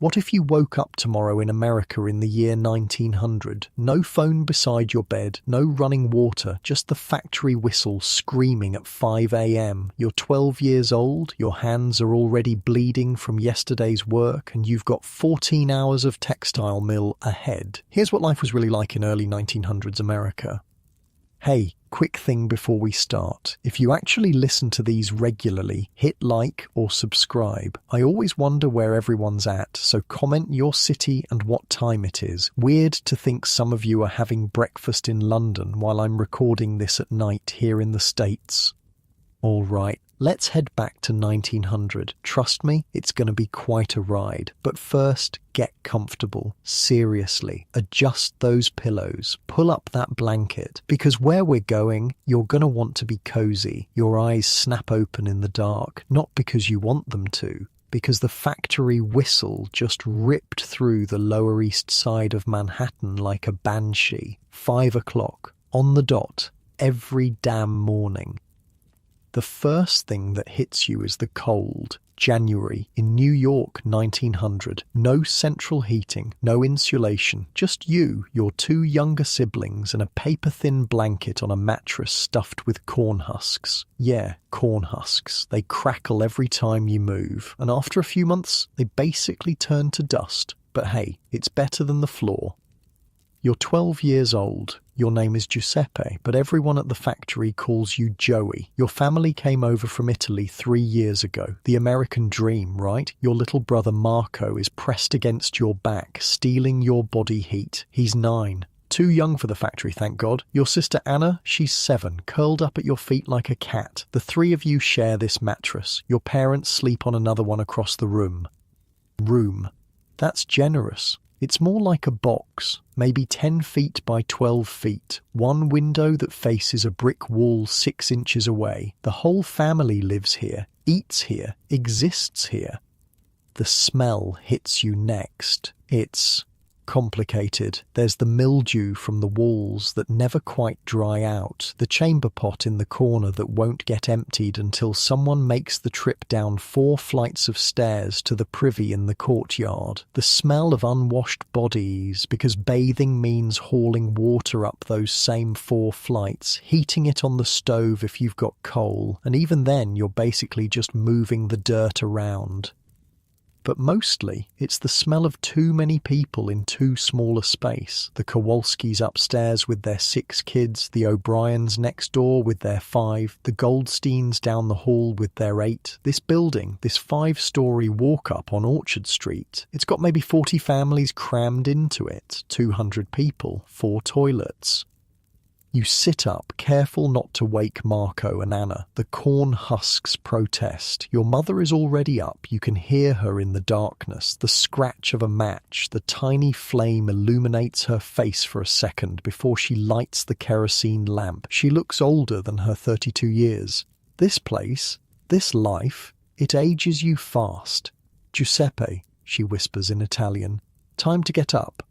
What if you woke up tomorrow in America in the year 1900? No phone beside your bed, no running water, just the factory whistle screaming at 5 a.m. You're 12 years old, your hands are already bleeding from yesterday's work, and you've got 14 hours of textile mill ahead. Here's what life was really like in early 1900s America. Hey, quick thing before we start. If you actually listen to these regularly, hit like or subscribe. I always wonder where everyone's at, so comment your city and what time it is. Weird to think some of you are having breakfast in London while I'm recording this at night here in the States. All right, let's head back to 1900. Trust me, it's going to be quite a ride. But first, get comfortable. Seriously, adjust those pillows. Pull up that blanket. Because where we're going, you're going to want to be cozy. Your eyes snap open in the dark, not because you want them to, because the factory whistle just ripped through the Lower East Side of Manhattan like a banshee. 5 o'clock, on the dot, every damn morning. The first thing that hits you is the cold. January, in New York, 1900. No central heating, no insulation, just you, your 2 younger siblings, and a paper-thin blanket on a mattress stuffed with corn husks. Yeah, corn husks. They crackle every time you move, and after a few months, they basically turn to dust. But hey, it's better than the floor. You're 12 years old. Your name is Giuseppe, but everyone at the factory calls you Joey. Your family came over from Italy 3 years ago. The American dream, right? Your little brother Marco is pressed against your back, stealing your body heat. He's 9. Too young for the factory, thank God. Your sister Anna, she's 7, curled up at your feet like a cat. The 3 of you share this mattress. Your parents sleep on another one across the room. That's generous. It's more like a box, maybe 10 feet by 12 feet. One window that faces a brick wall 6 inches away. The whole family lives here, eats here, exists here. The smell hits you next. It's complicated. There's the mildew from the walls that never quite dry out, the chamber pot in the corner that won't get emptied until someone makes the trip down 4 flights of stairs to the privy in the courtyard, the smell of unwashed bodies, because bathing means hauling water up those same 4 flights, heating it on the stove if you've got coal, and even then you're basically just moving the dirt around. But mostly, it's the smell of too many people in too small a space. The Kowalskis upstairs with their 6 kids, the O'Briens next door with their 5, the Goldsteins down the hall with their 8. This building, this 5-story walk-up on Orchard Street, it's got maybe 40 families crammed into it, 200 people, 4 toilets. You sit up, careful not to wake Marco and Anna. The corn husks protest. Your mother is already up. You can hear her in the darkness. The scratch of a match. The tiny flame illuminates her face for a second before she lights the kerosene lamp. She looks older than her 32 years. This place, this life, it ages you fast. Giuseppe, she whispers in Italian. Time to get up.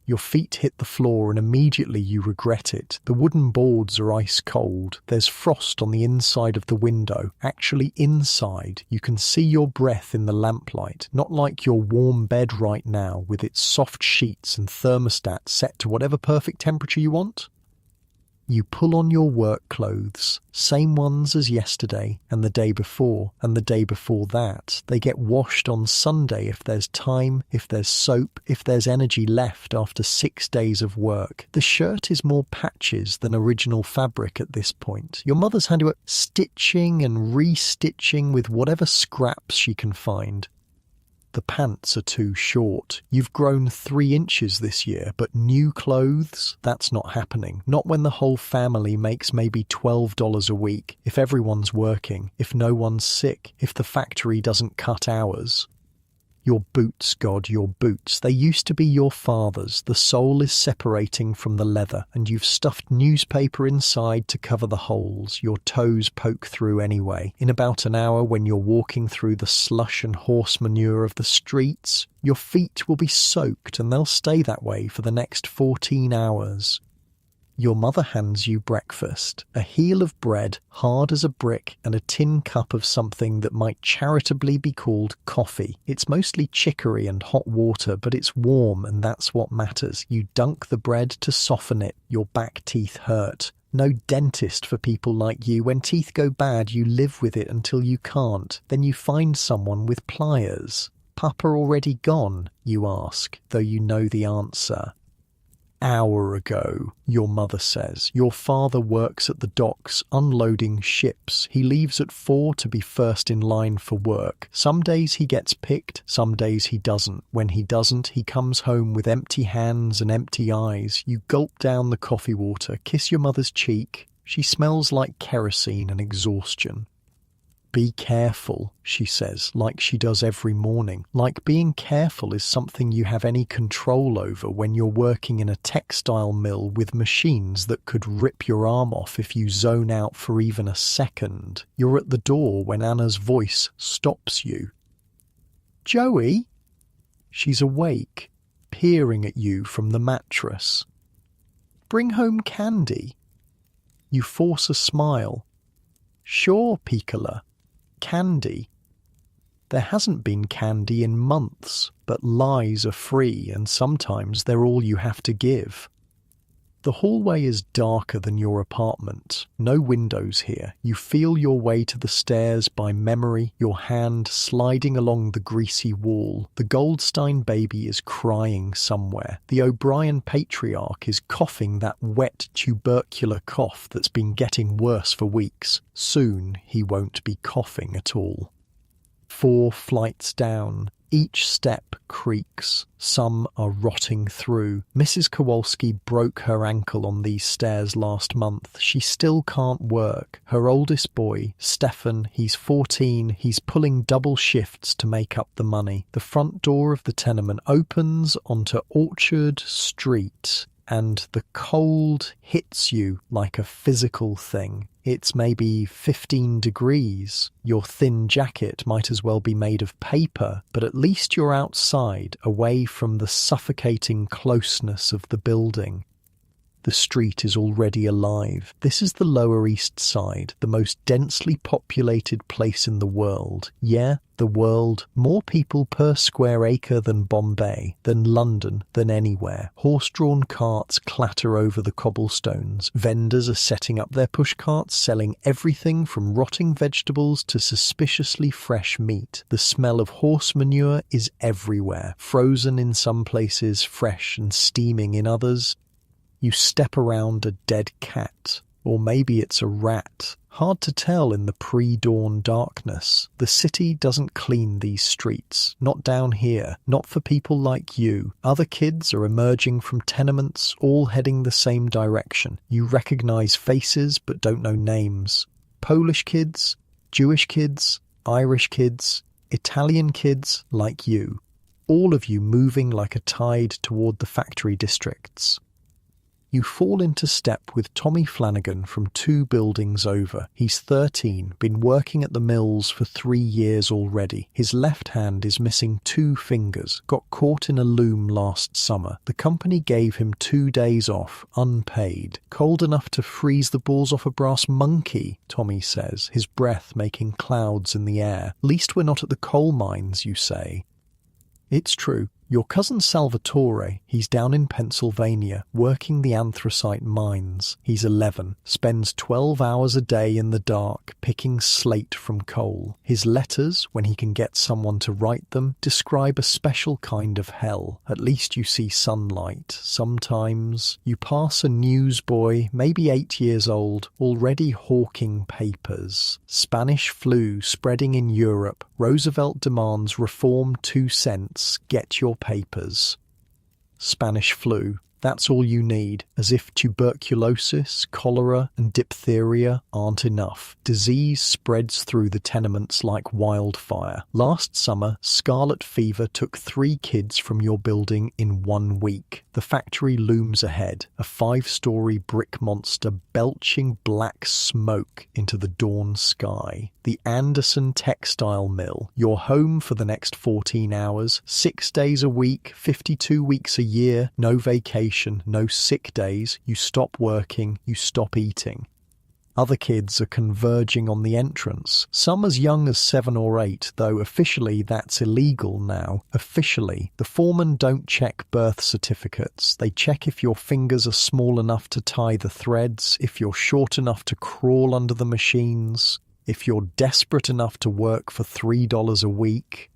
Your feet hit the floor and immediately you regret it. The wooden boards are ice cold. There's frost on the inside of the window. Actually inside, you can see your breath in the lamplight, not like your warm bed right now with its soft sheets and thermostat set to whatever perfect temperature you want. You pull on your work clothes, same ones as yesterday and the day before and the day before that. They get washed on Sunday if there's time, if there's soap, if there's energy left after 6 days of work. The shirt is more patches than original fabric at this point. Your mother's had you stitching and restitching with whatever scraps she can find. The pants are too short. You've grown 3 inches this year, but new clothes? That's not happening. Not when the whole family makes maybe $12 a week, if everyone's working, if no one's sick, if the factory doesn't cut hours. Your boots, God, your boots. They used to be your father's. The sole is separating from the leather, and you've stuffed newspaper inside to cover the holes. Your toes poke through anyway. In about an hour, when you're walking through the slush and horse manure of the streets, your feet will be soaked, and they'll stay that way for the next 14 hours. Your mother hands you breakfast, a heel of bread, hard as a brick, and a tin cup of something that might charitably be called coffee. It's mostly chicory and hot water, but it's warm, and that's what matters. You dunk the bread to soften it. Your back teeth hurt. No dentist for people like you. When teeth go bad, you live with it until you can't. Then you find someone with pliers. Papa already gone, you ask, though you know the answer. Hour ago, your mother says. Your father works at the docks, unloading ships. He leaves at 4 to be first in line for work. Some days he gets picked, some days he doesn't. When he doesn't, he comes home with empty hands and empty eyes. You gulp down the coffee water, kiss your mother's cheek. She smells like kerosene and exhaustion. Be careful, she says, like she does every morning. Like being careful is something you have any control over when you're working in a textile mill with machines that could rip your arm off if you zone out for even a second. You're at the door when Anna's voice stops you. Joey? She's awake, peering at you from the mattress. Bring home candy. You force a smile. Sure, Piccola. Candy. There hasn't been candy in months, but lies are free and sometimes they're all you have to give. The hallway is darker than your apartment. No windows here. You feel your way to the stairs by memory, your hand sliding along the greasy wall. The Goldstein baby is crying somewhere. The O'Brien patriarch is coughing that wet tubercular cough that's been getting worse for weeks. Soon he won't be coughing at all. 4 flights down. Each step creaks. Some are rotting through. Mrs. Kowalski broke her ankle on these stairs last month. She still can't work. Her oldest boy, Stefan, he's 14. He's pulling double shifts to make up the money. The front door of the tenement opens onto Orchard Street, and the cold hits you like a physical thing. It's maybe 15 degrees. Your thin jacket might as well be made of paper, but at least you're outside, away from the suffocating closeness of the building. The street is already alive. This is the Lower East Side, the most densely populated place in the world. Yeah, the world. More people per square acre than Bombay, than London, than anywhere. Horse-drawn carts clatter over the cobblestones. Vendors are setting up their pushcarts, selling everything from rotting vegetables to suspiciously fresh meat. The smell of horse manure is everywhere. Frozen in some places, fresh and steaming in others. You step around a dead cat, or maybe it's a rat. Hard to tell in the pre-dawn darkness. The city doesn't clean these streets. Not down here. Not for people like you. Other kids are emerging from tenements, all heading the same direction. You recognize faces but don't know names. Polish kids, Jewish kids, Irish kids, Italian kids like you. All of you moving like a tide toward the factory districts. You fall into step with Tommy Flanagan from 2 buildings over. He's 13, been working at the mills for 3 years already. His left hand is missing 2 fingers, got caught in a loom last summer. The company gave him 2 days off, unpaid. Cold enough to freeze the balls off a brass monkey, Tommy says, his breath making clouds in the air. Least we're not at the coal mines, you say. It's true. Your cousin Salvatore, he's down in Pennsylvania, working the anthracite mines. He's 11, spends 12 hours a day in the dark, picking slate from coal. His letters, when he can get someone to write them, describe a special kind of hell. At least you see sunlight. Sometimes you pass a newsboy, maybe 8 years old, already hawking papers. Spanish flu spreading in Europe. Roosevelt demands reform 2 cents. Get your papers. Spanish flu. That's all you need, as if tuberculosis, cholera, and diphtheria aren't enough. Disease spreads through the tenements like wildfire. Last summer, scarlet fever took 3 kids from your building in 1 week. The factory looms ahead, a 5-story brick monster belching black smoke into the dawn sky. The Anderson Textile Mill, your home for the next 14 hours, 6 days a week, 52 weeks a year, no vacation. vacation, no sick days, you stop working, you stop eating. Other kids are converging on the entrance, some as young as 7 or 8, though officially that's illegal now. Officially, the foremen don't check birth certificates. They check if your fingers are small enough to tie the threads, if you're short enough to crawl under the machines, if you're desperate enough to work for $3 a week.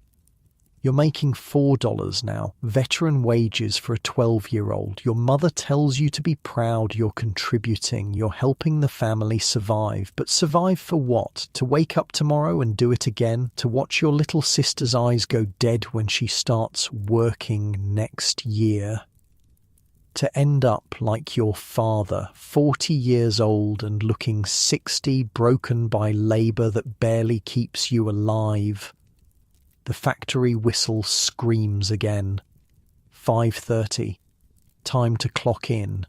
You're making $4 now, veteran wages for a 12-year-old. Your mother tells you to be proud you're contributing, you're helping the family survive. But survive for what? To wake up tomorrow and do it again? To watch your little sister's eyes go dead when she starts working next year? To end up like your father, 40 years old and looking 60, broken by labour that barely keeps you alive? The factory whistle screams again. 5:30. Time to clock in.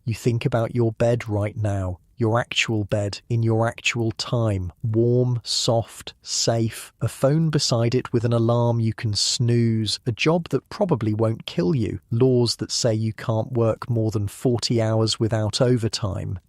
You think about your bed right now, your actual bed in your actual time. Warm, soft, safe, a phone beside it with an alarm you can snooze, a job that probably won't kill you, laws that say you can't work more than 40 hours without overtime.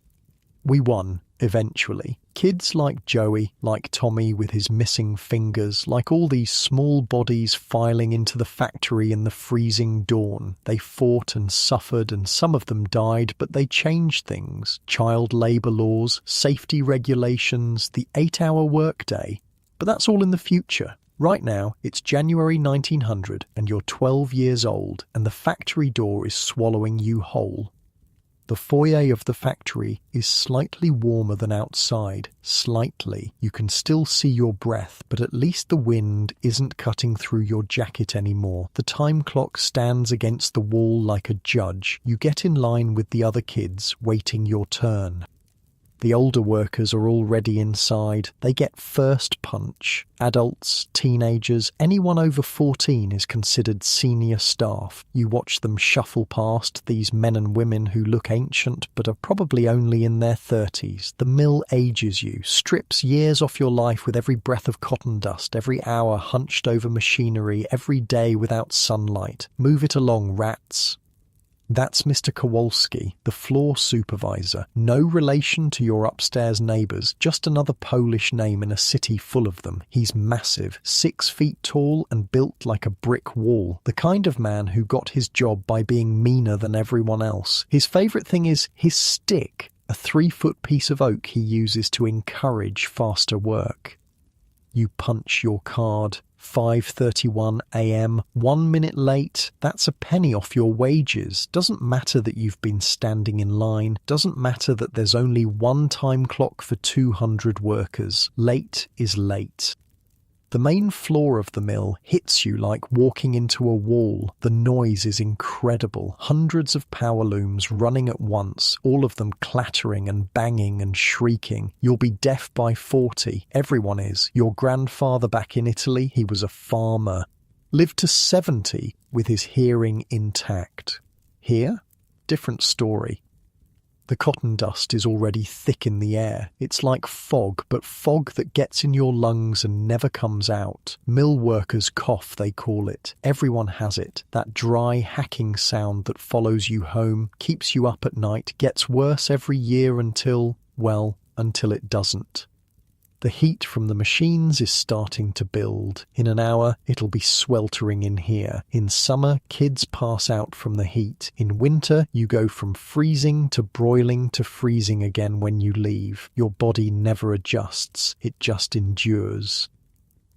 We won. Eventually. Kids like Joey, like Tommy with his missing fingers, like all these small bodies filing into the factory in the freezing dawn. They fought and suffered, and some of them died, but they changed things. Child labour laws, safety regulations, the 8-hour workday. But that's all in the future. Right now, it's January 1900 and you're 12 years old and the factory door is swallowing you whole. The foyer of the factory is slightly warmer than outside. Slightly. You can still see your breath, but at least the wind isn't cutting through your jacket anymore. The time clock stands against the wall like a judge. You get in line with the other kids, waiting your turn. The older workers are already inside. They get first punch. Adults, teenagers, anyone over 14 is considered senior staff. You watch them shuffle past, these men and women who look ancient but are probably only in their 30s. The mill ages you, strips years off your life with every breath of cotton dust, every hour hunched over machinery, every day without sunlight. Move it along, rats. That's Mr. Kowalski, the floor supervisor. No relation to your upstairs neighbours, just another Polish name in a city full of them. He's massive, 6 feet tall and built like a brick wall. The kind of man who got his job by being meaner than everyone else. His favourite thing is his stick, a 3-foot piece of oak he uses to encourage faster work. You punch your card. 5:31 a.m. 1 minute late, that's a penny off your wages. Doesn't matter that you've been standing in line. Doesn't matter that there's only one time clock for 200 workers. Late is late. The main floor of the mill hits you like walking into a wall. The noise is incredible. Hundreds of power looms running at once, all of them clattering and banging and shrieking. You'll be deaf by 40. Everyone is. Your grandfather back in Italy, he was a farmer. Lived to 70 with his hearing intact. Here? Different story. The cotton dust is already thick in the air. It's like fog, but fog that gets in your lungs and never comes out. Mill workers' cough, they call it. Everyone has it. That dry, hacking sound that follows you home, keeps you up at night, gets worse every year until it doesn't. The heat from the machines is starting to build. In an hour, it'll be sweltering in here. In summer, kids pass out from the heat. In winter, you go from freezing to broiling to freezing again when you leave. Your body never adjusts. It just endures.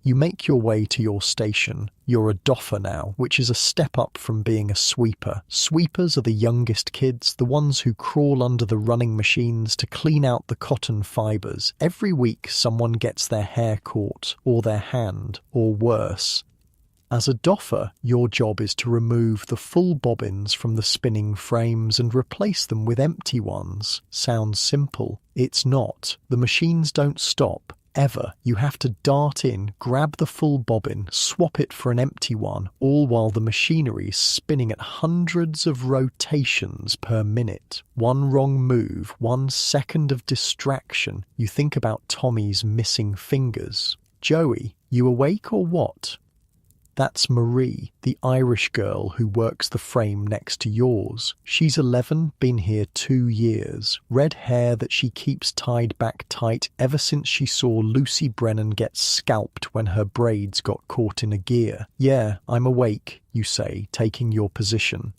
You make your way to your station. You're a doffer now, which is a step up from being a sweeper. Sweepers are the youngest kids, the ones who crawl under the running machines to clean out the cotton fibres. Every week someone gets their hair caught, or their hand, or worse. As a doffer, your job is to remove the full bobbins from the spinning frames and replace them with empty ones. Sounds simple. It's not. The machines don't stop. Ever. You have to dart in, grab the full bobbin, swap it for an empty one, all while the machinery is spinning at hundreds of rotations per minute. One wrong move, 1 second of distraction. You think about Tommy's missing fingers. Joey, you awake or what? That's Marie, the Irish girl who works the frame next to yours. She's 11, been here 2 years. Red hair that she keeps tied back tight ever since she saw Lucy Brennan get scalped when her braids got caught in a gear. Yeah, I'm awake, you say, taking your position.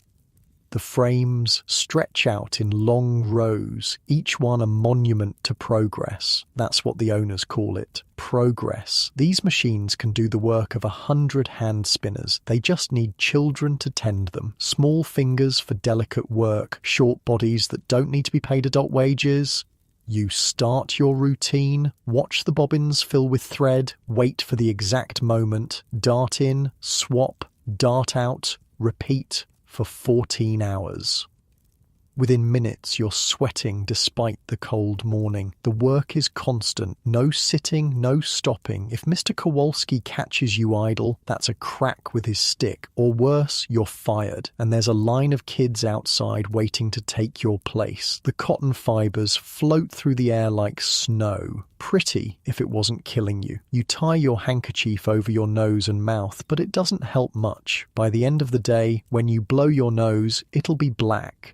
The frames stretch out in long rows, each one a monument to progress. That's what the owners call it. Progress. These machines can do the work of 100 hand spinners. They just need children to tend them. Small fingers for delicate work, short bodies that don't need to be paid adult wages. You start your routine, watch the bobbins fill with thread, wait for the exact moment, dart in, swap, dart out, repeat for 14 hours. Within minutes, you're sweating despite the cold morning. The work is constant. No sitting, no stopping. If Mr. Kowalski catches you idle, that's a crack with his stick. Or worse, you're fired. And there's a line of kids outside waiting to take your place. The cotton fibers float through the air like snow. Pretty if it wasn't killing you. You tie your handkerchief over your nose and mouth, but it doesn't help much. By the end of the day, when you blow your nose, it'll be black.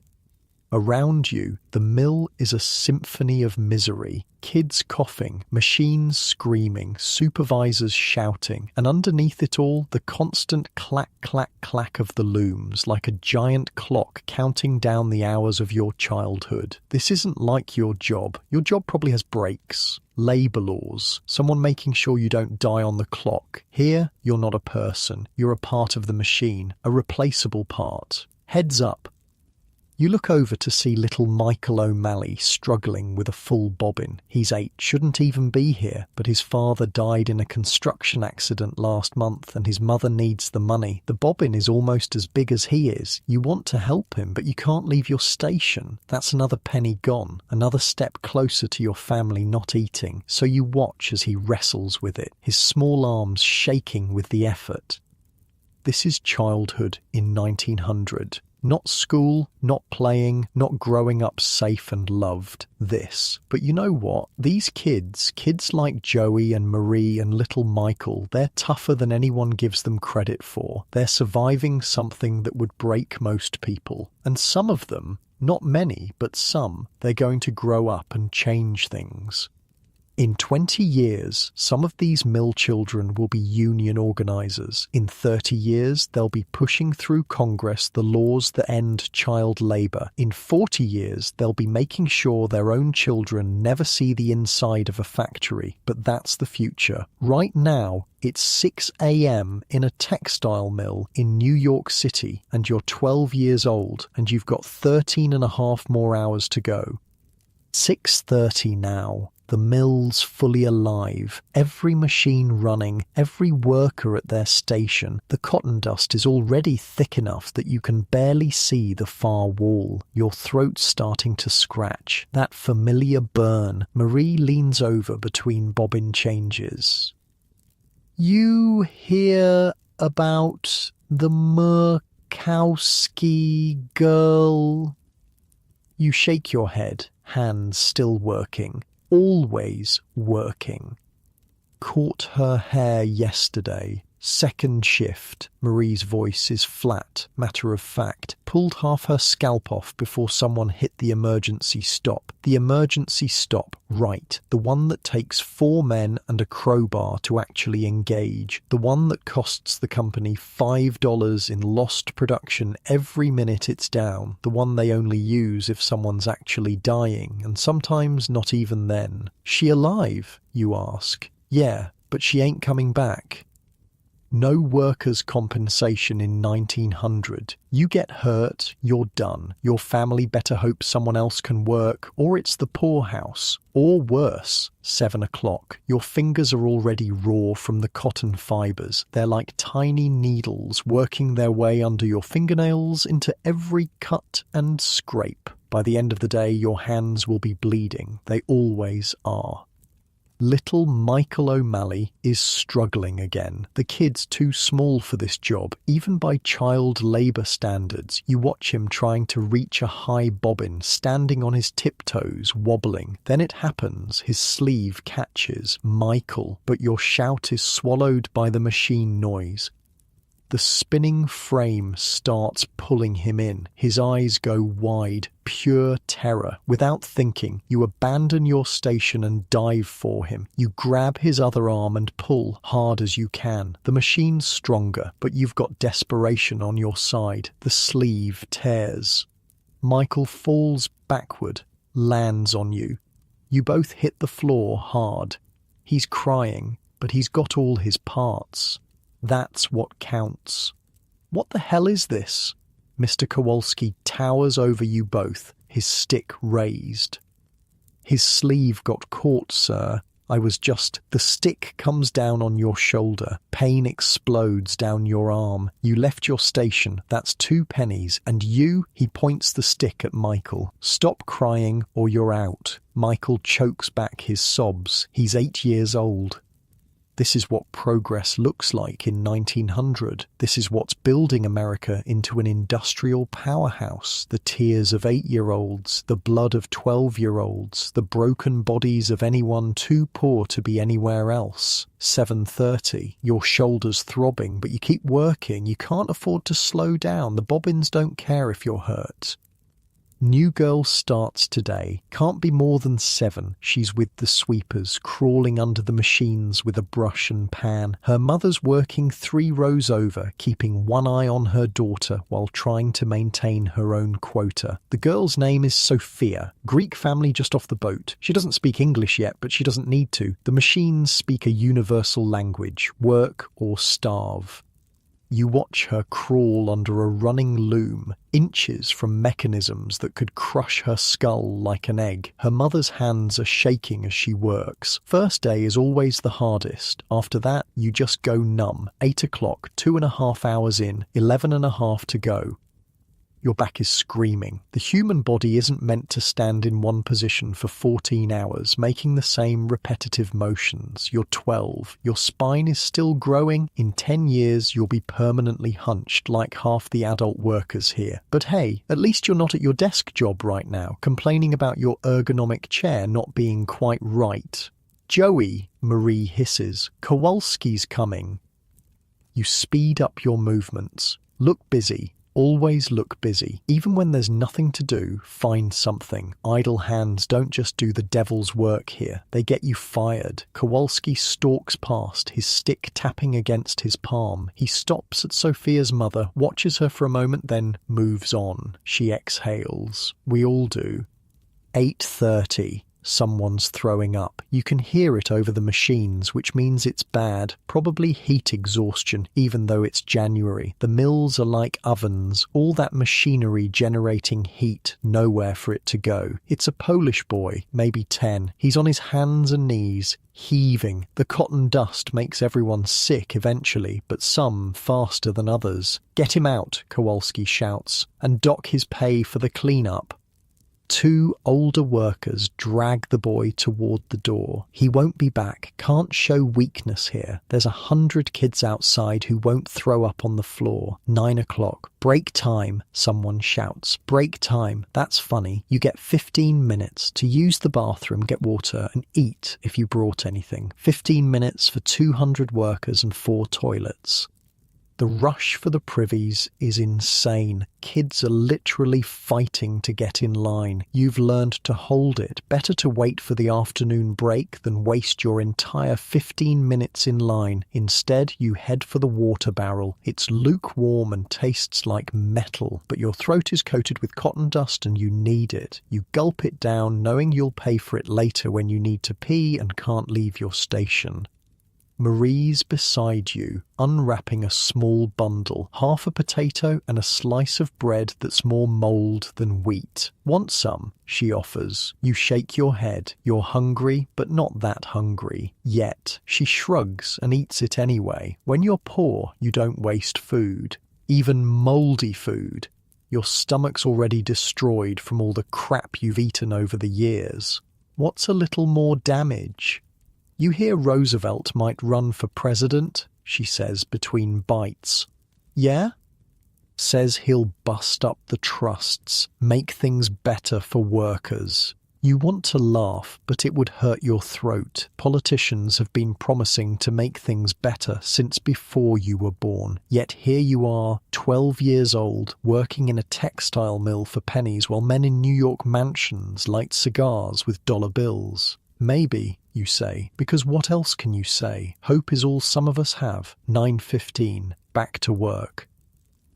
Around you, the mill is a symphony of misery. Kids coughing, machines screaming, supervisors shouting, and underneath it all, the constant clack, clack, clack of the looms, like a giant clock counting down the hours of your childhood. This isn't like your job. Your job probably has breaks, labour laws, someone making sure you don't die on the clock. Here, you're not a person. You're a part of the machine, a replaceable part. Heads up. You look over to see little Michael O'Malley struggling with a full bobbin. He's 8, shouldn't even be here, but his father died in a construction accident last month and his mother needs the money. The bobbin is almost as big as he is. You want to help him, but you can't leave your station. That's another penny gone, another step closer to your family not eating. So you watch as he wrestles with it, his small arms shaking with the effort. This is childhood in 1900. Not school, not playing, not growing up safe and loved. This. But you know what? These kids like Joey and Marie and little Michael, they're tougher than anyone gives them credit for. They're surviving something that would break most people. And some of them, not many, but some, they're going to grow up and change things. In 20 years, some of these mill children will be union organisers. In 30 years, they'll be pushing through Congress the laws that end child labour. In 40 years, they'll be making sure their own children never see the inside of a factory. But that's the future. Right now, it's 6 a.m. in a textile mill in New York City, and you're 12 years old, and you've got 13 and a half more hours to go. 6:30 now. The mill's fully alive, every machine running, every worker at their station. The cotton dust is already thick enough that you can barely see the far wall. Your throat's starting to scratch. That familiar burn. Marie leans over between bobbin changes. You hear about the Murkowski girl? You shake your head, hands still working. Always working. Caught her hair yesterday. Second shift. Marie's voice is flat, matter of fact. Pulled half her scalp off before someone hit the emergency stop. The emergency stop, right. The one that takes 4 men and a crowbar to actually engage. The one that costs the company $5 in lost production every minute it's down. The one they only use if someone's actually dying, and sometimes not even then. She alive, you ask? Yeah, but she ain't coming back. No workers' compensation in 1900. You get hurt, you're done. Your family better hope someone else can work, or it's the poorhouse. Or worse, 7 o'clock. Your fingers are already raw from the cotton fibers. They're like tiny needles working their way under your fingernails into every cut and scrape. By the end of the day, your hands will be bleeding. They always are. Little Michael O'Malley is struggling again. The kid's too small for this job, even by child labour standards. You watch him trying to reach a high bobbin, standing on his tiptoes, wobbling. Then it happens, his sleeve catches. Michael, but your shout is swallowed by the machine noise. The spinning frame starts pulling him in. His eyes go wide, pure terror. Without thinking, you abandon your station and dive for him. You grab his other arm and pull hard as you can. The machine's stronger, but you've got desperation on your side. The sleeve tears. Michael falls backward, lands on you. You both hit the floor hard. He's crying, but he's got all his parts. That's what counts. What the hell is this? Mr. Kowalski towers over you both, his stick raised. His sleeve got caught, sir. The stick comes down on your shoulder. Pain explodes down your arm. You left your station. That's 2 pennies. And you, he points the stick at Michael. Stop crying or you're out. Michael chokes back his sobs. He's 8 years old. This is what progress looks like in 1900. This is what's building America into an industrial powerhouse. The tears of 8-year-olds, the blood of 12-year-olds, the broken bodies of anyone too poor to be anywhere else. 7:30, your shoulders throbbing, but you keep working. You can't afford to slow down. The bobbins don't care if you're hurt. New girl starts today. Can't be more than 7. She's with the sweepers, crawling under the machines with a brush and pan. Her mother's working 3 rows over, keeping one eye on her daughter while trying to maintain her own quota. The girl's name is Sophia, Greek family just off the boat. She doesn't speak English yet, but she doesn't need to. The machines speak a universal language: work or starve. You watch her crawl under a running loom, inches from mechanisms that could crush her skull like an egg. Her mother's hands are shaking as she works. First day is always the hardest. After that, you just go numb. 8 o'clock, 2.5 hours in, 11.5 to go. Your back is screaming. The human body isn't meant to stand in one position for 14 hours, making the same repetitive motions. You're 12. Your spine is still growing. In 10 years, you'll be permanently hunched like half the adult workers here. But hey, at least you're not at your desk job right now, complaining about your ergonomic chair not being quite right. Joey, Marie hisses. Kowalski's coming. You speed up your movements. Look busy. Always look busy. Even when there's nothing to do, find something. Idle hands don't just do the devil's work here. They get you fired. Kowalski stalks past, his stick tapping against his palm. He stops at Sophia's mother, watches her for a moment, then moves on. She exhales. We all do. 8:30. Someone's throwing up. You can hear it over the machines, which means it's bad. Probably heat exhaustion, even though it's January. The mills are like ovens, all that machinery generating heat, nowhere for it to go. It's a Polish boy, maybe 10. He's on his hands and knees, heaving. The cotton dust makes everyone sick eventually, but some faster than others. Get him out, Kowalski shouts, and dock his pay for the clean-up. 2 older workers drag the boy toward the door. He won't be back. Can't show weakness here. There's 100 kids outside who won't throw up on the floor. 9 o'clock. Break time, someone shouts. Break time. That's funny. You get 15 minutes to use the bathroom, get water, and eat if you brought anything. 15 minutes for 200 workers and 4 toilets. The rush for the privies is insane. Kids are literally fighting to get in line. You've learned to hold it. Better to wait for the afternoon break than waste your entire 15 minutes in line. Instead, you head for the water barrel. It's lukewarm and tastes like metal, but your throat is coated with cotton dust and you need it. You gulp it down, knowing you'll pay for it later when you need to pee and can't leave your station. Marie's beside you, unwrapping a small bundle, half a potato and a slice of bread that's more mould than wheat. Want some? She offers. You shake your head. You're hungry, but not that hungry. Yet. She shrugs and eats it anyway. When you're poor, you don't waste food. Even mouldy food. Your stomach's already destroyed from all the crap you've eaten over the years. What's a little more damage? You hear Roosevelt might run for president, she says between bites. Yeah? Says he'll bust up the trusts, make things better for workers. You want to laugh, but it would hurt your throat. Politicians have been promising to make things better since before you were born. Yet here you are, 12 years old, working in a textile mill for pennies while men in New York mansions light cigars with dollar bills. Maybe, you say, because what else can you say? Hope is all some of us have. 9:15, back to work.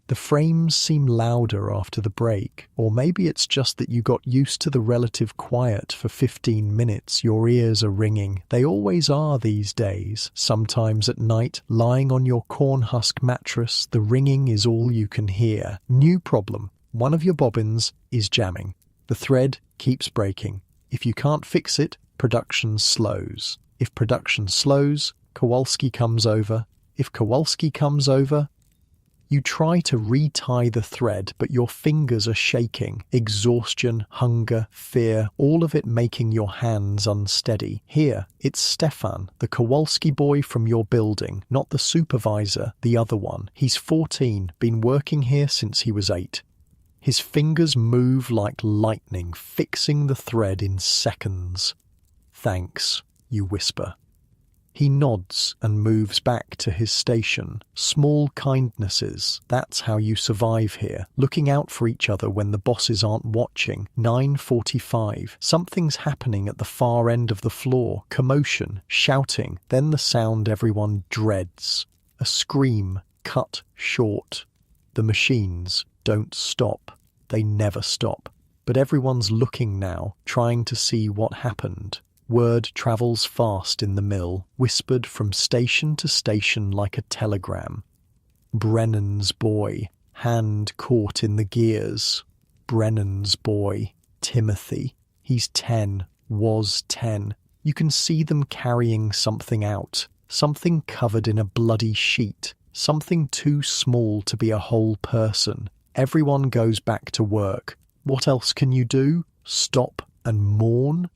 The frames seem louder after the break, or maybe it's just that you got used to the relative quiet for 15 minutes. Your ears are ringing. They always are these days. Sometimes at night, lying on your corn husk mattress, the ringing is all you can hear. New problem. One of your bobbins is jamming. The thread keeps breaking. If you can't fix it, production slows. If production slows, Kowalski comes over. If Kowalski comes over, you try to retie the thread, but your fingers are shaking. Exhaustion, hunger, fear, all of it making your hands unsteady. Here, it's Stefan, the Kowalski boy from your building, not the supervisor, the other one. He's 14, been working here since he was 8. His fingers move like lightning, fixing the thread in seconds. "Thanks," you whisper. He nods and moves back to his station. Small kindnesses, that's how you survive here. Looking out for each other when the bosses aren't watching. 9:45. Something's happening at the far end of the floor. Commotion, shouting, then the sound everyone dreads. A scream cut short. The machines don't stop. They never stop. But everyone's looking now, trying to see what happened. Word travels fast in the mill, whispered from station to station like a telegram. Brennan's boy, hand caught in the gears. Brennan's boy, Timothy. He's 10, was 10. You can see them carrying something out, something covered in a bloody sheet, something too small to be a whole person. Everyone goes back to work. What else can you do? Stop and mourn?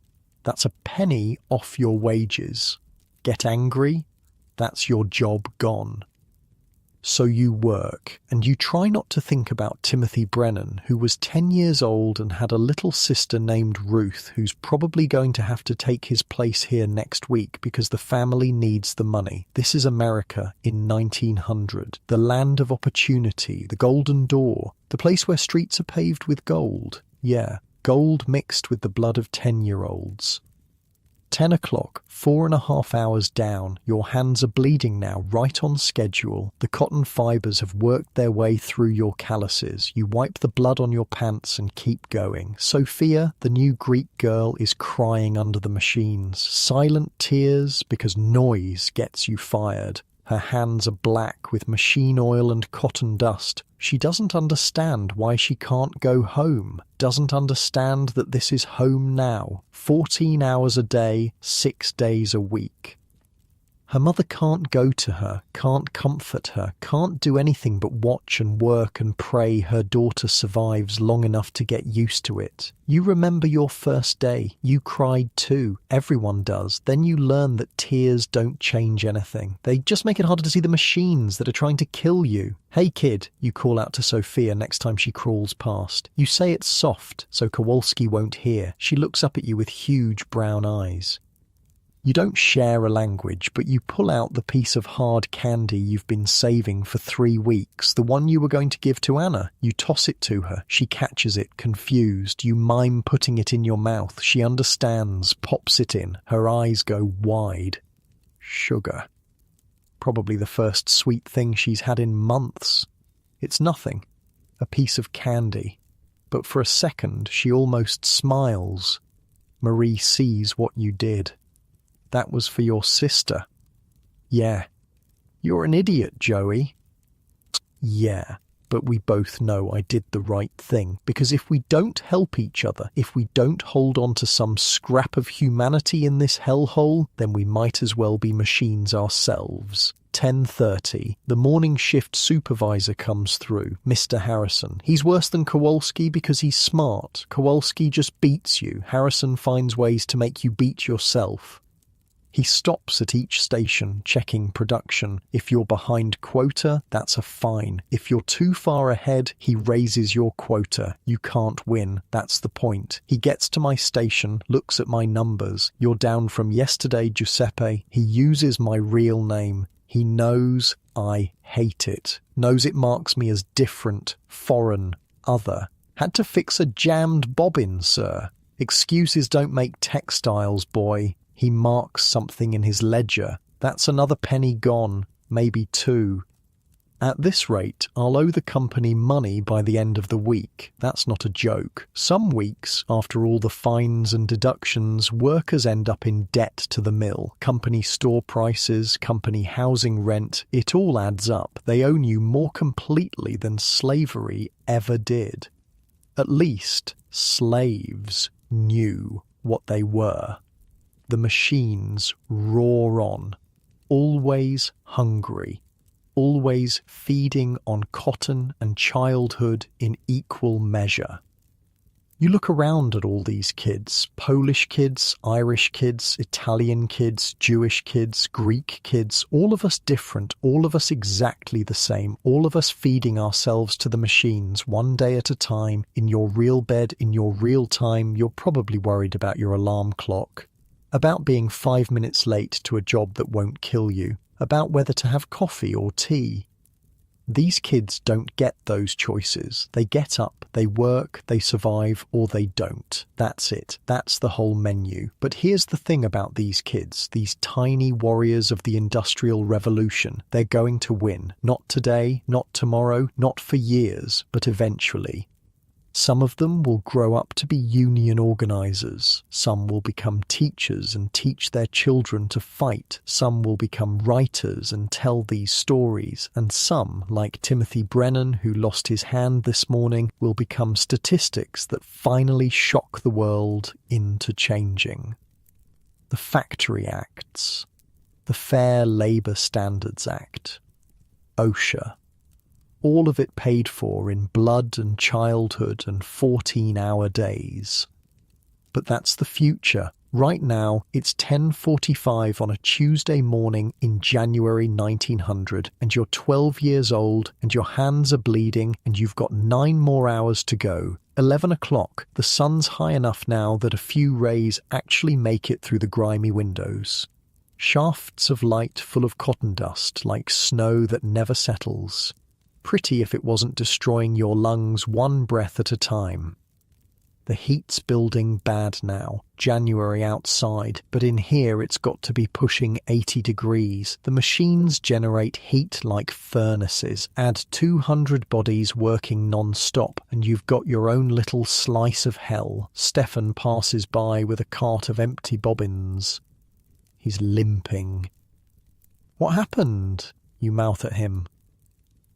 That's a penny off your wages. Get angry? That's your job gone. So you work, and you try not to think about Timothy Brennan, who was 10 years old and had a little sister named Ruth, who's probably going to have to take his place here next week because the family needs the money. This is America in 1900, the land of opportunity, the golden door, the place where streets are paved with gold. Yeah. Gold mixed with the blood of 10-year-olds. 10 o'clock, 4.5 hours down. Your hands are bleeding now, right on schedule. The cotton fibers have worked their way through your calluses. You wipe the blood on your pants and keep going. Sophia, the new Greek girl, is crying under the machines. Silent tears because noise gets you fired. Her hands are black with machine oil and cotton dust. She doesn't understand why she can't go home. Doesn't understand that this is home now. 14 hours a day, 6 days a week. Her mother can't go to her, can't comfort her, can't do anything but watch and work and pray her daughter survives long enough to get used to it. You remember your first day. You cried too. Everyone does. Then you learn that tears don't change anything. They just make it harder to see the machines that are trying to kill you. "Hey kid," you call out to Sophia next time she crawls past. You say it's soft, so Kowalski won't hear. She looks up at you with huge brown eyes. You don't share a language, but you pull out the piece of hard candy you've been saving for 3 weeks, the one you were going to give to Anna. You toss it to her. She catches it, confused. You mime putting it in your mouth. She understands, pops it in. Her eyes go wide. Sugar. Probably the first sweet thing she's had in months. It's nothing. A piece of candy. But for a second, she almost smiles. Marie sees what you did. That was for your sister. Yeah. You're an idiot, Joey. Yeah, but we both know I did the right thing, because if we don't help each other, if we don't hold on to some scrap of humanity in this hellhole, then we might as well be machines ourselves. 10:30. The morning shift supervisor comes through, Mr. Harrison. He's worse than Kowalski because he's smart. Kowalski just beats you. Harrison finds ways to make you beat yourself. He stops at each station, checking production. If you're behind quota, that's a fine. If you're too far ahead, he raises your quota. You can't win. That's the point. He gets to my station, looks at my numbers. You're down from yesterday, Giuseppe. He uses my real name. He knows I hate it. Knows it marks me as different, foreign, other. Had to fix a jammed bobbin, sir. Excuses don't make textiles, boy. He marks something in his ledger. That's another penny gone, maybe two. At this rate, I'll owe the company money by the end of the week. That's not a joke. Some weeks, after all the fines and deductions, workers end up in debt to the mill. Company store prices, company housing rent, it all adds up. They own you more completely than slavery ever did. At least, slaves knew what they were. The machines roar on, always hungry, always feeding on cotton and childhood in equal measure. You look around at all these kids, Polish kids, Irish kids, Italian kids, Jewish kids, Greek kids, all of us different, all of us exactly the same, all of us feeding ourselves to the machines one day at a time, in your real bed, in your real time. You're probably worried about your alarm clock, about being 5 minutes late to a job that won't kill you, about whether to have coffee or tea. These kids don't get those choices. They get up, they work, they survive, or they don't. That's it. That's the whole menu. But here's the thing about these kids, these tiny warriors of the Industrial Revolution. They're going to win. Not today, not tomorrow, not for years, but eventually. Some of them will grow up to be union organizers. Some will become teachers and teach their children to fight. Some will become writers and tell these stories. And some, like Timothy Brennan, who lost his hand this morning, will become statistics that finally shock the world into changing. The Factory Acts, the Fair Labor Standards Act, OSHA, all of it paid for in blood and childhood and 14-hour days. But that's the future. Right now, it's 10:45 on a Tuesday morning in January 1900, and you're 12 years old, and your hands are bleeding, and you've got 9 more hours to go. 11 o'clock, the sun's high enough now that a few rays actually make it through the grimy windows. Shafts of light full of cotton dust, like snow that never settles. Pretty if it wasn't destroying your lungs one breath at a time. The heat's building bad now. January outside, but in here it's got to be pushing 80 degrees. The machines generate heat like furnaces. Add 200 bodies working non-stop, and you've got your own little slice of hell. Stefan passes by with a cart of empty bobbins. He's limping. "What happened?" you mouth at him.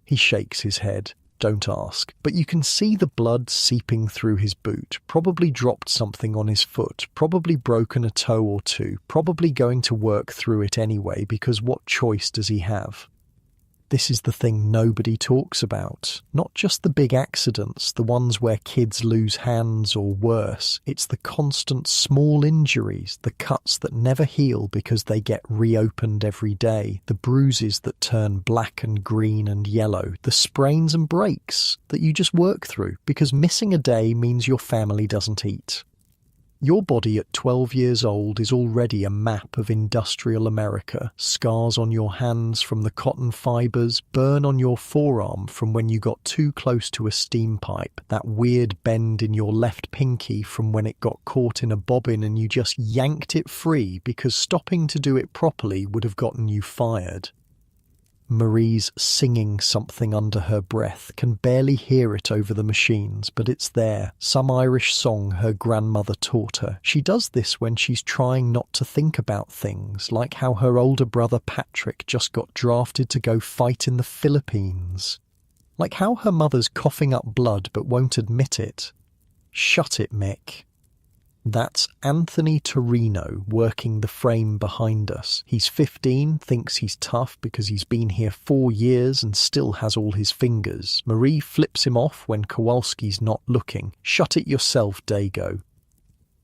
He shakes his head. Don't ask. But you can see the blood seeping through his boot. Probably dropped something on his foot. Probably broken a toe or two. Probably going to work through it anyway, because what choice does he have? This is the thing nobody talks about. Not just the big accidents, the ones where kids lose hands or worse. It's the constant small injuries, the cuts that never heal because they get reopened every day, the bruises that turn black and green and yellow, the sprains and breaks that you just work through because missing a day means your family doesn't eat. Your body at 12 years old is already a map of industrial America. Scars on your hands from the cotton fibres, burn on your forearm from when you got too close to a steam pipe, that weird bend in your left pinky from when it got caught in a bobbin and you just yanked it free because stopping to do it properly would have gotten you fired. Marie's singing something under her breath, can barely hear it over the machines, but it's there. Some Irish song her grandmother taught her. She does this when she's trying not to think about things, like how her older brother Patrick just got drafted to go fight in the Philippines. Like how her mother's coughing up blood but won't admit it. Shut it, Mick. That's Anthony Torino working the frame behind us. He's 15, thinks he's tough because he's been here 4 years and still has all his fingers. Marie flips him off when Kowalski's not looking. Shut it yourself, Dago.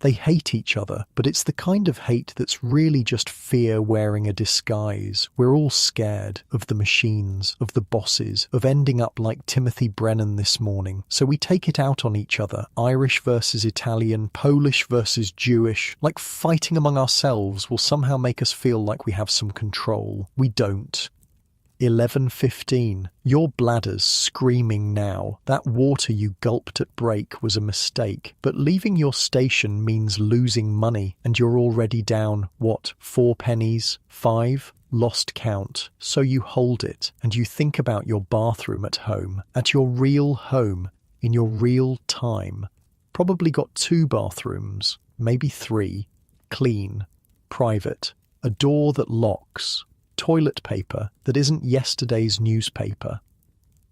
They hate each other, but it's the kind of hate that's really just fear wearing a disguise. We're all scared of the machines, of the bosses, of ending up like Timothy Brennan this morning. So we take it out on each other, Irish versus Italian, Polish versus Jewish, like fighting among ourselves will somehow make us feel like we have some control. We don't. 11:15. Your bladder's screaming now. That water you gulped at break was a mistake, but leaving your station means losing money, and you're already down, what, 4 pennies? 5? Lost count. So you hold it, and you think about your bathroom at home, at your real home, in your real time. Probably got 2 bathrooms, maybe 3. Clean. Private. A door that locks. Toilet paper that isn't yesterday's newspaper.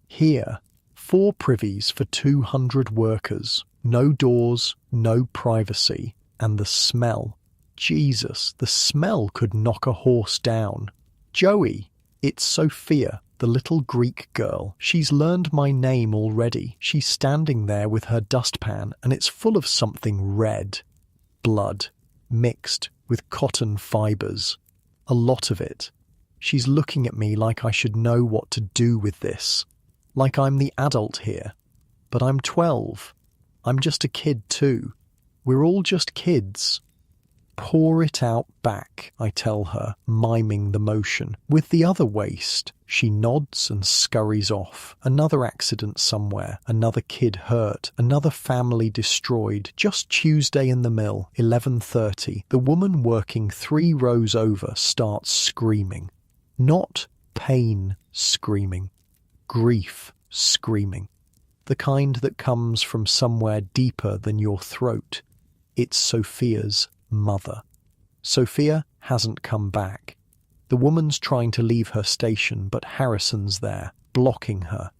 Here, 4 privies for 200 workers. No doors, no privacy. And the smell. Jesus, the smell could knock a horse down. Joey, it's Sophia, the little Greek girl. She's learned my name already. She's standing there with her dustpan, and it's full of something red. Blood, mixed with cotton fibers. A lot of it. She's looking at me like I should know what to do with this. Like I'm the adult here. But I'm 12. I'm just a kid too. We're all just kids. Pour it out back, I tell her, miming the motion. With the other waist. She nods and scurries off. Another accident somewhere. Another kid hurt. Another family destroyed. Just Tuesday in the mill. 11:30. The woman working 3 rows over starts screaming. Not pain screaming. Grief screaming. The kind that comes from somewhere deeper than your throat. It's Sophia's mother. Sophia hasn't come back. The woman's trying to leave her station, but Harrison's there, blocking her.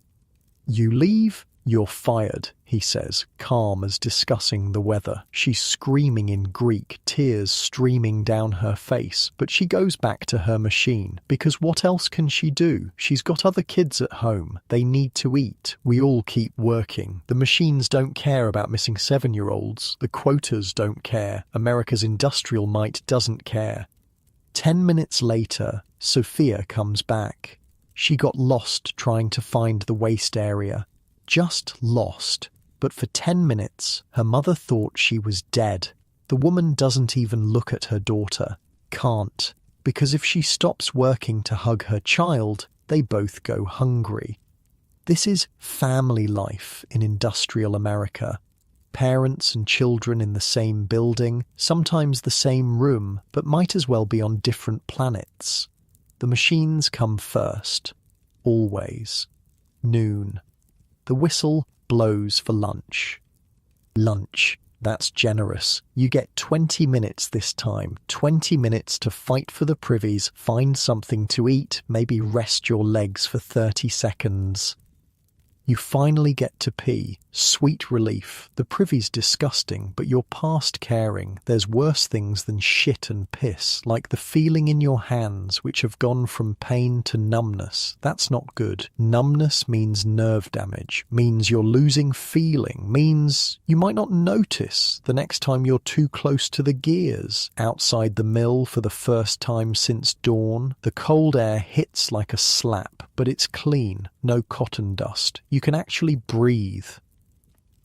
You leave, you're fired, he says, calm as discussing the weather. She's screaming in Greek, tears streaming down her face, but she goes back to her machine, because what else can she do? She's got other kids at home. They need to eat. We all keep working. The machines don't care about missing 7-year-olds. The quotas don't care. America's industrial might doesn't care. 10 minutes later, Sophia comes back. She got lost trying to find the waste area. Just lost. But for 10 minutes, her mother thought she was dead. The woman doesn't even look at her daughter. Can't. Because if she stops working to hug her child, they both go hungry. This is family life in industrial America. Parents and children in the same building, sometimes the same room, but might as well be on different planets. The machines come first. Always. Noon. The whistle blows for lunch. Lunch. That's generous. You get 20 minutes this time. 20 minutes to fight for the privies, find something to eat, maybe rest your legs for 30 seconds. You finally get to pee. Sweet relief. The privy's disgusting, but you're past caring. There's worse things than shit and piss, like the feeling in your hands, which have gone from pain to numbness. That's not good. Numbness means nerve damage, means you're losing feeling, means you might not notice the next time you're too close to the gears. Outside the mill for the first time since dawn, the cold air hits like a slap, but it's clean, no cotton dust. You can actually breathe.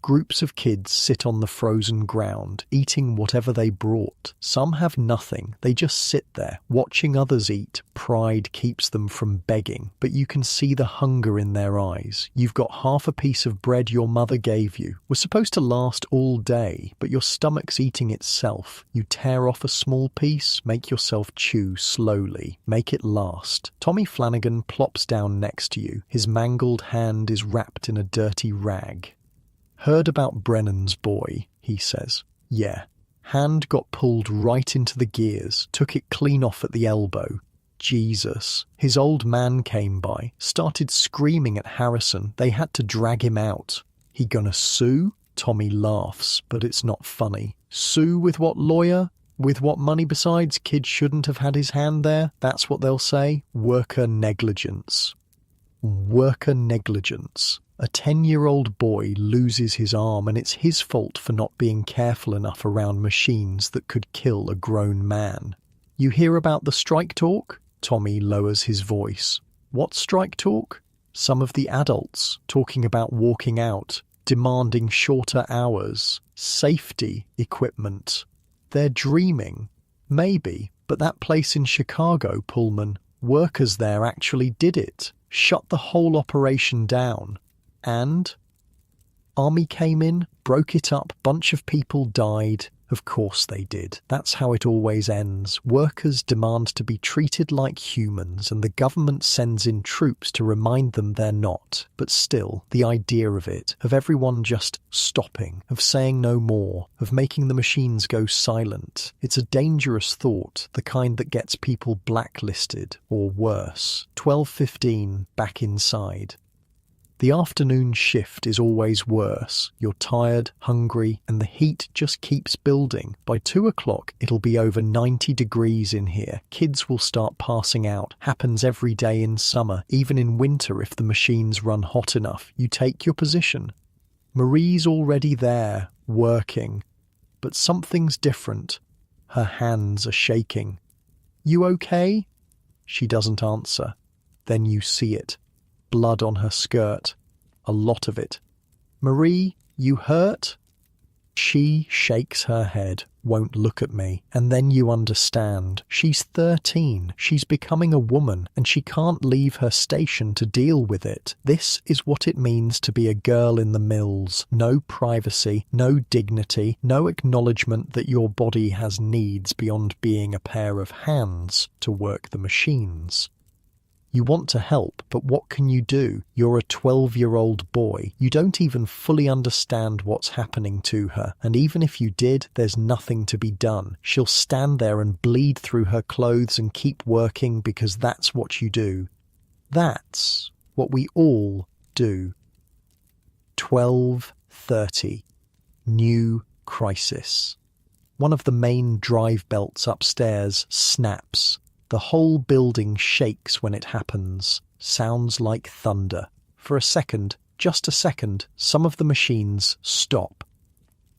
Groups of kids sit on the frozen ground, eating whatever they brought. Some have nothing. They just sit there, watching others eat. Pride keeps them from begging, but you can see the hunger in their eyes. You've got half a piece of bread your mother gave you. Was supposed to last all day, but your stomach's eating itself. You tear off a small piece, make yourself chew slowly. Make it last. Tommy Flanagan plops down next to you. His mangled hand is wrapped in a dirty rag. Heard about Brennan's boy, he says. Yeah. Hand got pulled right into the gears, took it clean off at the elbow. Jesus. His old man came by, started screaming at Harrison. They had to drag him out. He gonna sue? Tommy laughs, but it's not funny. Sue with what lawyer? With what money besides? Kid shouldn't have had his hand there. That's what they'll say. Worker negligence. Worker negligence. A 10-year-old boy loses his arm and it's his fault for not being careful enough around machines that could kill a grown man. You hear about the strike talk? Tommy lowers his voice. What strike talk? Some of the adults talking about walking out, demanding shorter hours, safety equipment. They're dreaming. Maybe, but that place in Chicago, Pullman, workers there actually did it, shut the whole operation down. And Army came in, broke it up, bunch of people died. Of course they did. That's how it always ends. Workers demand to be treated like humans and the government sends in troops to remind them they're not. But still, the idea of it, of everyone just stopping, of saying no more, of making the machines go silent, it's a dangerous thought, the kind that gets people blacklisted, or worse. 12:15, back inside. The afternoon shift is always worse. You're tired, hungry, and the heat just keeps building. By 2 o'clock, it'll be over 90 degrees in here. Kids will start passing out. Happens every day in summer, even in winter if the machines run hot enough. You take your position. Marie's already there, working. But something's different. Her hands are shaking. You okay? She doesn't answer. Then you see it. Blood on her skirt. A lot of it. Marie, you hurt? She shakes her head, won't look at me, and then you understand. She's 13, she's becoming a woman, and she can't leave her station to deal with it. This is what it means to be a girl in the mills. No privacy, no dignity, no acknowledgement that your body has needs beyond being a pair of hands to work the machines. You want to help, but what can you do? You're a 12-year-old boy. You don't even fully understand what's happening to her, and even if you did, there's nothing to be done. She'll stand there and bleed through her clothes and keep working because that's what you do. That's what we all do. 12:30. New crisis. One of the main drive belts upstairs snaps. The whole building shakes when it happens. Sounds like thunder. For a second, just a second, some of the machines stop.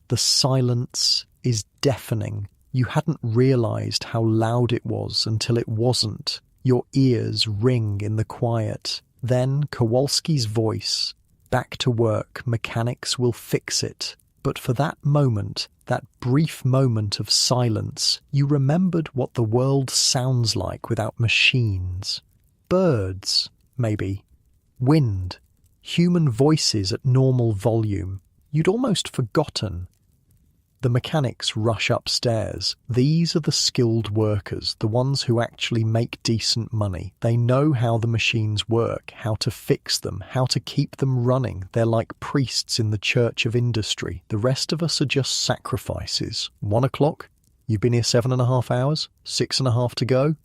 The silence is deafening. You hadn't realized how loud it was until it wasn't. Your ears ring in the quiet. Then Kowalski's voice. Back to work, mechanics will fix it. But for that moment, that brief moment of silence, you remembered what the world sounds like without machines. Birds, maybe. Wind. Human voices at normal volume. You'd almost forgotten. The mechanics rush upstairs. These are the skilled workers, the ones who actually make decent money. They know how the machines work, how to fix them, how to keep them running. They're like priests in the church of industry. The rest of us are just sacrifices. 1 o'clock? You've been here 7.5 hours? 6.5 to go?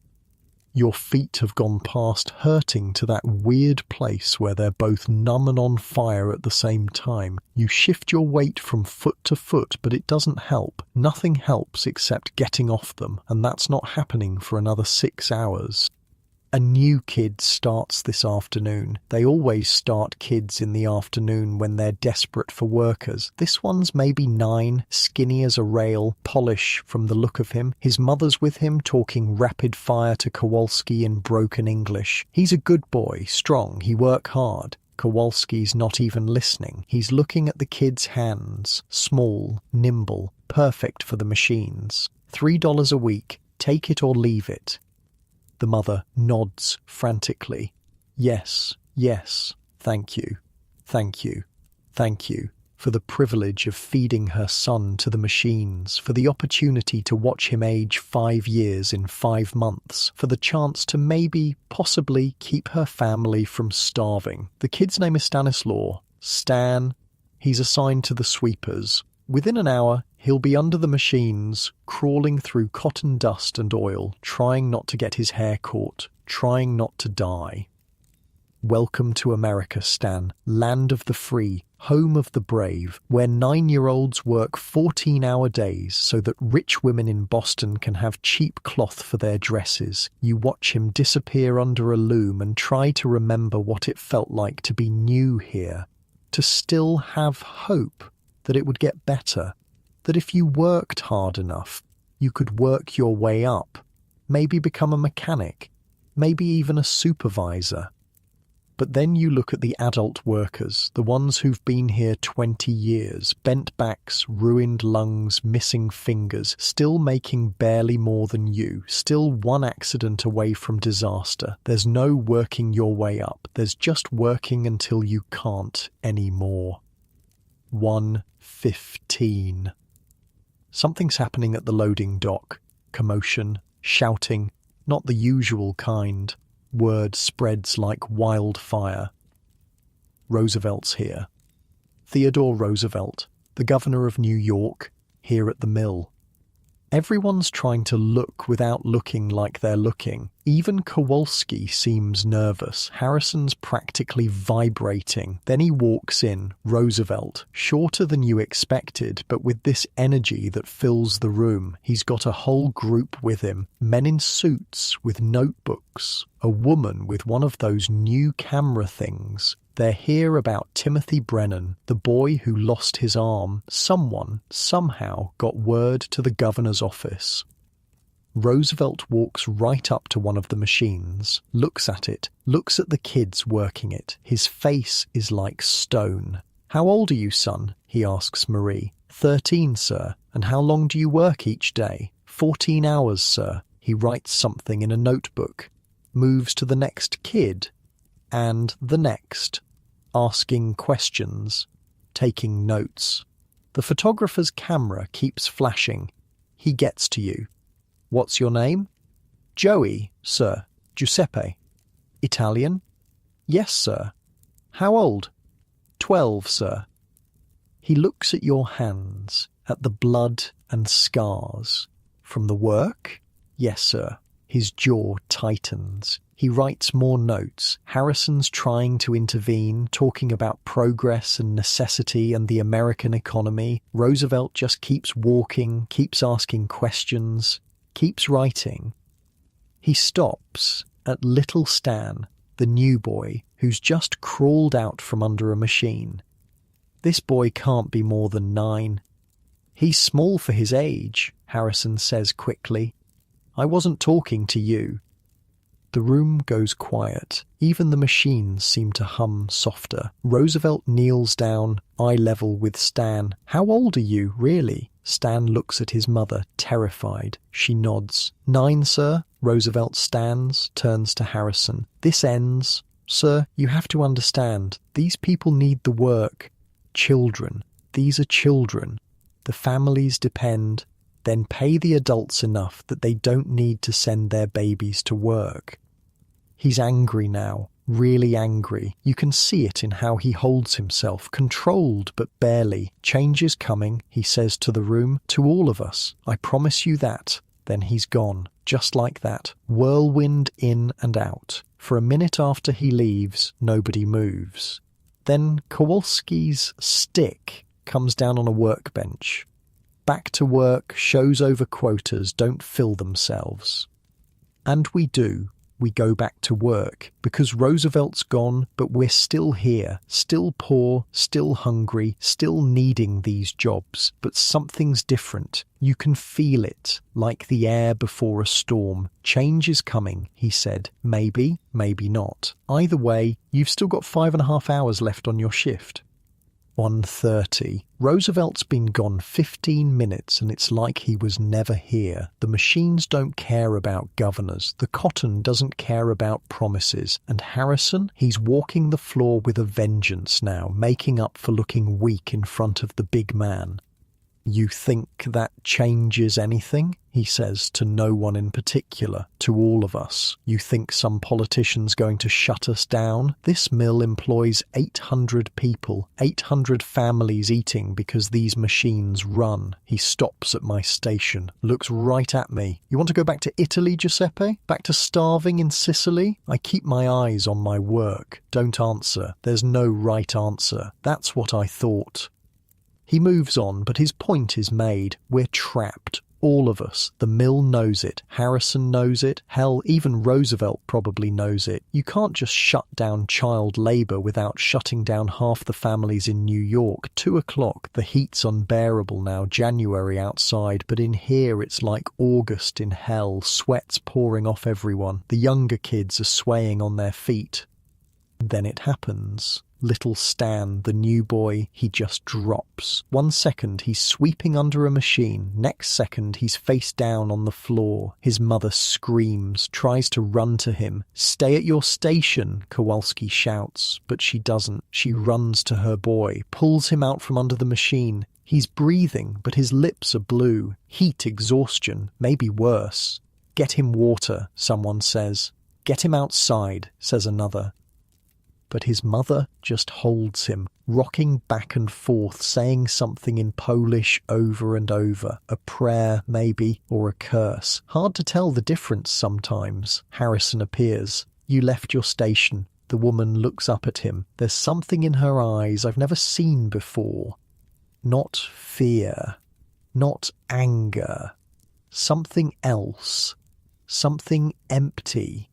Your feet have gone past hurting to that weird place where they're both numb and on fire at the same time. You shift your weight from foot to foot, but it doesn't help. Nothing helps except getting off them, and that's not happening for another 6 hours. A new kid starts this afternoon. They always start kids in the afternoon when they're desperate for workers. This one's maybe 9, skinny as a rail, polish from the look of him. His mother's with him, talking rapid fire to Kowalski in broken English. He's a good boy, strong, he work hard. Kowalski's not even listening. He's looking at the kid's hands, small, nimble, perfect for the machines. $3 a week, take it or leave it. The mother nods frantically. Yes, yes, thank you, thank you, thank you, for the privilege of feeding her son to the machines, for the opportunity to watch him age 5 years in 5 months, for the chance to maybe, possibly, keep her family from starving. The kid's name is Stanislaw. Stan. He's assigned to the sweepers. Within an hour, he'll be under the machines, crawling through cotton dust and oil, trying not to get his hair caught, trying not to die. Welcome to America, Stan, land of the free, home of the brave, where 9-year-olds work 14-hour days so that rich women in Boston can have cheap cloth for their dresses. You watch him disappear under a loom and try to remember what it felt like to be new here. to still have hope that it would get better, that if you worked hard enough, you could work your way up, maybe become a mechanic, maybe even a supervisor. But then you look at the adult workers, the ones who've been here 20 years, bent backs, ruined lungs, missing fingers, still making barely more than you, still one accident away from disaster. There's no working your way up, there's just working until you can't anymore. 1:15. Something's happening at the loading dock. Commotion, shouting, not the usual kind. Word spreads like wildfire. Roosevelt's here. Theodore Roosevelt, the governor of New York, here at the mill. Everyone's trying to look without looking like they're looking. Even Kowalski seems nervous. Harrison's practically vibrating. Then he walks in, Roosevelt, shorter than you expected, but with this energy that fills the room. He's got a whole group with him. Men in suits with notebooks. A woman with one of those new camera things. They're here about Timothy Brennan, the boy who lost his arm. Someone, somehow, got word to the governor's office. Roosevelt walks right up to one of the machines, looks at it, looks at the kids working it. His face is like stone. "How old are you, son?" he asks Marie. 13, sir. "And how long do you work each day?" 14 hours, sir. He writes something in a notebook, moves to the next kid, and the next, asking questions, taking notes. The photographer's camera keeps flashing. He gets to you. "What's your name?" "Joey, sir. Giuseppe." "Italian?" "Yes, sir." "How old?" 12, sir." He looks at your hands, at the blood and scars. "From the work?" "Yes, sir." His jaw tightens. He writes more notes. Harrison's trying to intervene, talking about progress and necessity and the American economy. Roosevelt just keeps walking, keeps asking questions, keeps writing. He stops at little Stan, the new boy, who's just crawled out from under a machine. This boy can't be more than 9. "He's small for his age," Harrison says quickly. "I wasn't talking to you." The room goes quiet. Even the machines seem to hum softer. Roosevelt kneels down, eye level with Stan. "How old are you, really?" Stan looks at his mother, terrified. She nods. 9, sir." Roosevelt stands, turns to Harrison. "This ends. Sir, you have to understand. These people need the work. Children. These are children. The families depend. Then pay the adults enough that they don't need to send their babies to work." He's angry now, really angry. You can see it in how he holds himself, controlled but barely. "Change is coming," he says to the room, "to all of us. I promise you that." Then he's gone, just like that. Whirlwind in and out. For a minute after he leaves, nobody moves. Then Kowalski's stick comes down on a workbench. Back to work, shows over quotas don't fill themselves. And we do. We go back to work, because Roosevelt's gone, but we're still here, still poor, still hungry, still needing these jobs. But something's different. You can feel it, like the air before a storm. "Change is coming," he said. "Maybe, maybe not. Either way, you've still got 5.5 hours left on your shift." 1:30. Roosevelt's been gone 15 minutes and it's like he was never here. The machines don't care about governors. The cotton doesn't care about promises. And Harrison, he's walking the floor with a vengeance now, making up for looking weak in front of the big man. "You think that changes anything?" he says to no one in particular, to all of us. "You think some politician's going to shut us down? This mill employs 800 people, 800 families eating because these machines run." He stops at my station, looks right at me. "You want to go back to Italy, Giuseppe? Back to starving in Sicily?" I keep my eyes on my work. Don't answer. There's no right answer. That's what I thought. He moves on, but his point is made. We're trapped. All of us. The mill knows it. Harrison knows it. Hell, even Roosevelt probably knows it. You can't just shut down child labor without shutting down half the families in New York. 2 o'clock. The heat's unbearable now. January outside, but in here it's like August in hell. Sweat's pouring off everyone. The younger kids are swaying on their feet. Then it happens. Little Stan, the new boy, he just drops. 1 second he's sweeping under a machine, next second he's face down on the floor. His mother screams, tries to run to him. "Stay at your station," Kowalski shouts, but she doesn't. She runs to her boy, pulls him out from under the machine. He's breathing, but his lips are blue. Heat exhaustion, maybe worse. "Get him water," someone says. "Get him outside," says another. But his mother just holds him, rocking back and forth, saying something in Polish over and over. A prayer, maybe, or a curse. Hard to tell the difference sometimes. Harrison appears. "You left your station." The woman looks up at him. There's something in her eyes I've never seen before. Not fear. Not anger. Something else. Something empty.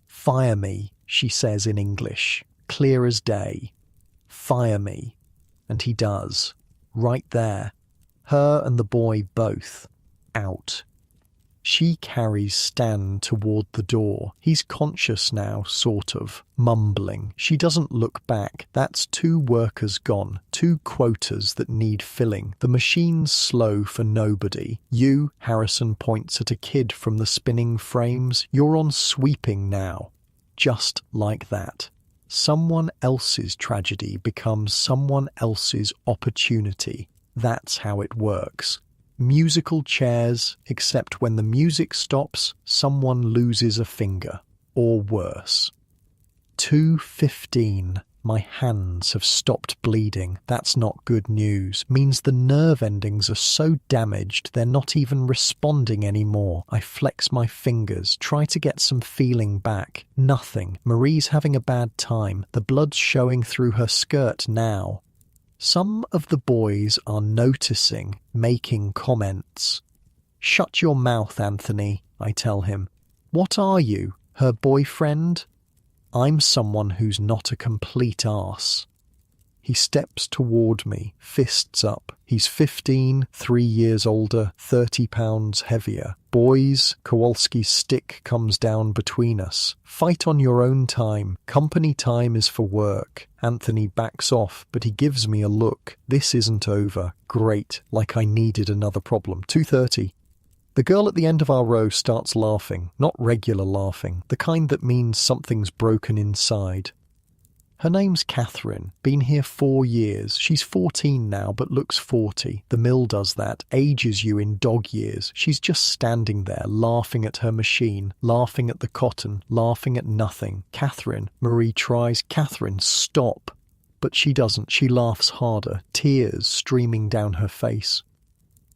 "Fire me," she says in English. Clear as day. "Fire me." And he does. Right there. Her and the boy both. Out. She carries Stan toward the door. He's conscious now, sort of. Mumbling. She doesn't look back. That's 2 workers gone. 2 quotas that need filling. The machine's slow for nobody. You, Harrison points at a kid from the spinning frames, you're on sweeping now. Just like that. Someone else's tragedy becomes someone else's opportunity. That's how it works. Musical chairs, except when the music stops, someone loses a finger. Or worse. 2:15. My hands have stopped bleeding. That's not good news. Means the nerve endings are so damaged they're not even responding anymore. I flex my fingers, try to get some feeling back. Nothing. Marie's having a bad time. The blood's showing through her skirt now. Some of the boys are noticing, making comments. "Shut your mouth, Anthony," I tell him. "What are you? Her boyfriend?" I'm someone who's not a complete arse. He steps toward me, fists up. He's 15, 3 years older, 30 pounds heavier. "Boys," Kowalski's stick comes down between us. "Fight on your own time. Company time is for work." Anthony backs off, but he gives me a look. This isn't over. Great, like I needed another problem. 2:30. The girl at the end of our row starts laughing, not regular laughing, the kind that means something's broken inside. Her name's Catherine, been here 4 years. She's 14 now, but looks 40. The mill does that, ages you in dog years. She's just standing there, laughing at her machine, laughing at the cotton, laughing at nothing. "Catherine," Marie tries. "Catherine, stop." But she doesn't. She laughs harder, tears streaming down her face.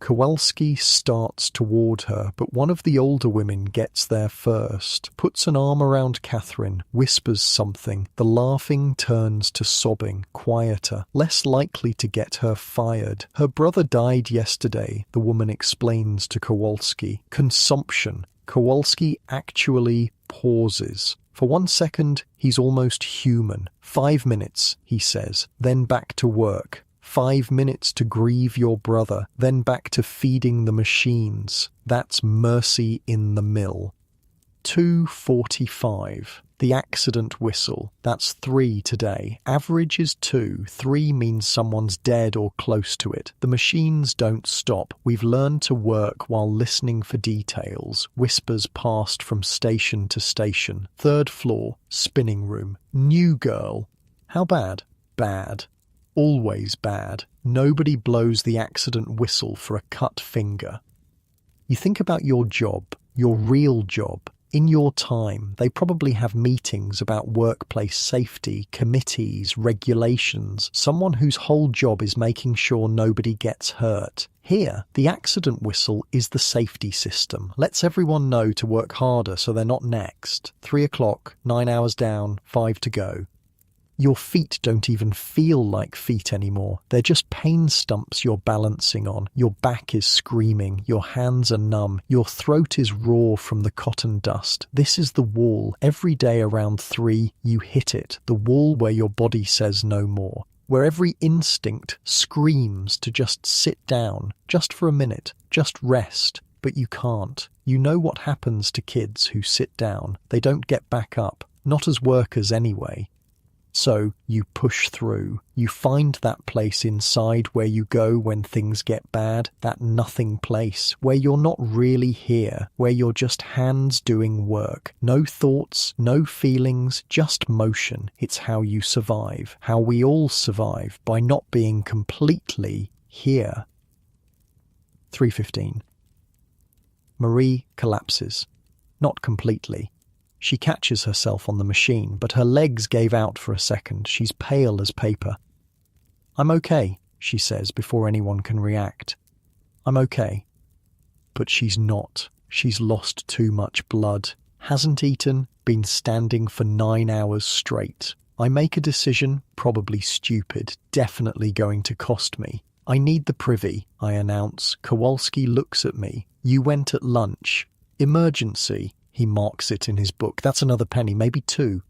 Kowalski starts toward her, but one of the older women gets there first, puts an arm around Catherine, whispers something. The laughing turns to sobbing, quieter, less likely to get her fired. "Her brother died yesterday," the woman explains to Kowalski. "Consumption." Kowalski actually pauses. For 1 second, he's almost human. 5 minutes, he says, then back to work. 5 minutes to grieve your brother, then back to feeding the machines. That's mercy in the mill. 2:45. The accident whistle. That's 3 today. Average is 2. 3 means someone's dead or close to it. The machines don't stop. We've learned to work while listening for details. Whispers passed from station to station. 3rd floor. Spinning room. New girl. How bad? Bad. Always bad. Nobody blows the accident whistle for a cut finger. You think about your job, your real job. In your time, they probably have meetings about workplace safety, committees, regulations, someone whose whole job is making sure nobody gets hurt. Here, the accident whistle is the safety system. Lets everyone know to work harder so they're not next. 3 o'clock, 9 hours down, 5 to go. Your feet don't even feel like feet anymore. They're just pain stumps you're balancing on. Your back is screaming. Your hands are numb. Your throat is raw from the cotton dust. This is the wall. Every day around 3, you hit it. The wall where your body says no more. Where every instinct screams to just sit down, just for a minute, just rest. But you can't. You know what happens to kids who sit down. They don't get back up. Not as workers anyway. So you push through. You find that place inside where you go when things get bad, that nothing place, where you're not really here, where you're just hands doing work. No thoughts, no feelings, just motion. It's how you survive, how we all survive, by not being completely here. 3:15. Marie collapses. Not completely. She catches herself on the machine, but her legs gave out for a second. She's pale as paper. "I'm okay," she says before anyone can react. "I'm okay." But she's not. She's lost too much blood. Hasn't eaten, been standing for 9 hours straight. I make a decision, probably stupid, definitely going to cost me. "I need the privy," I announce. Kowalski looks at me. "You went at lunch. Emergency." He marks it in his book. That's another penny, maybe 2.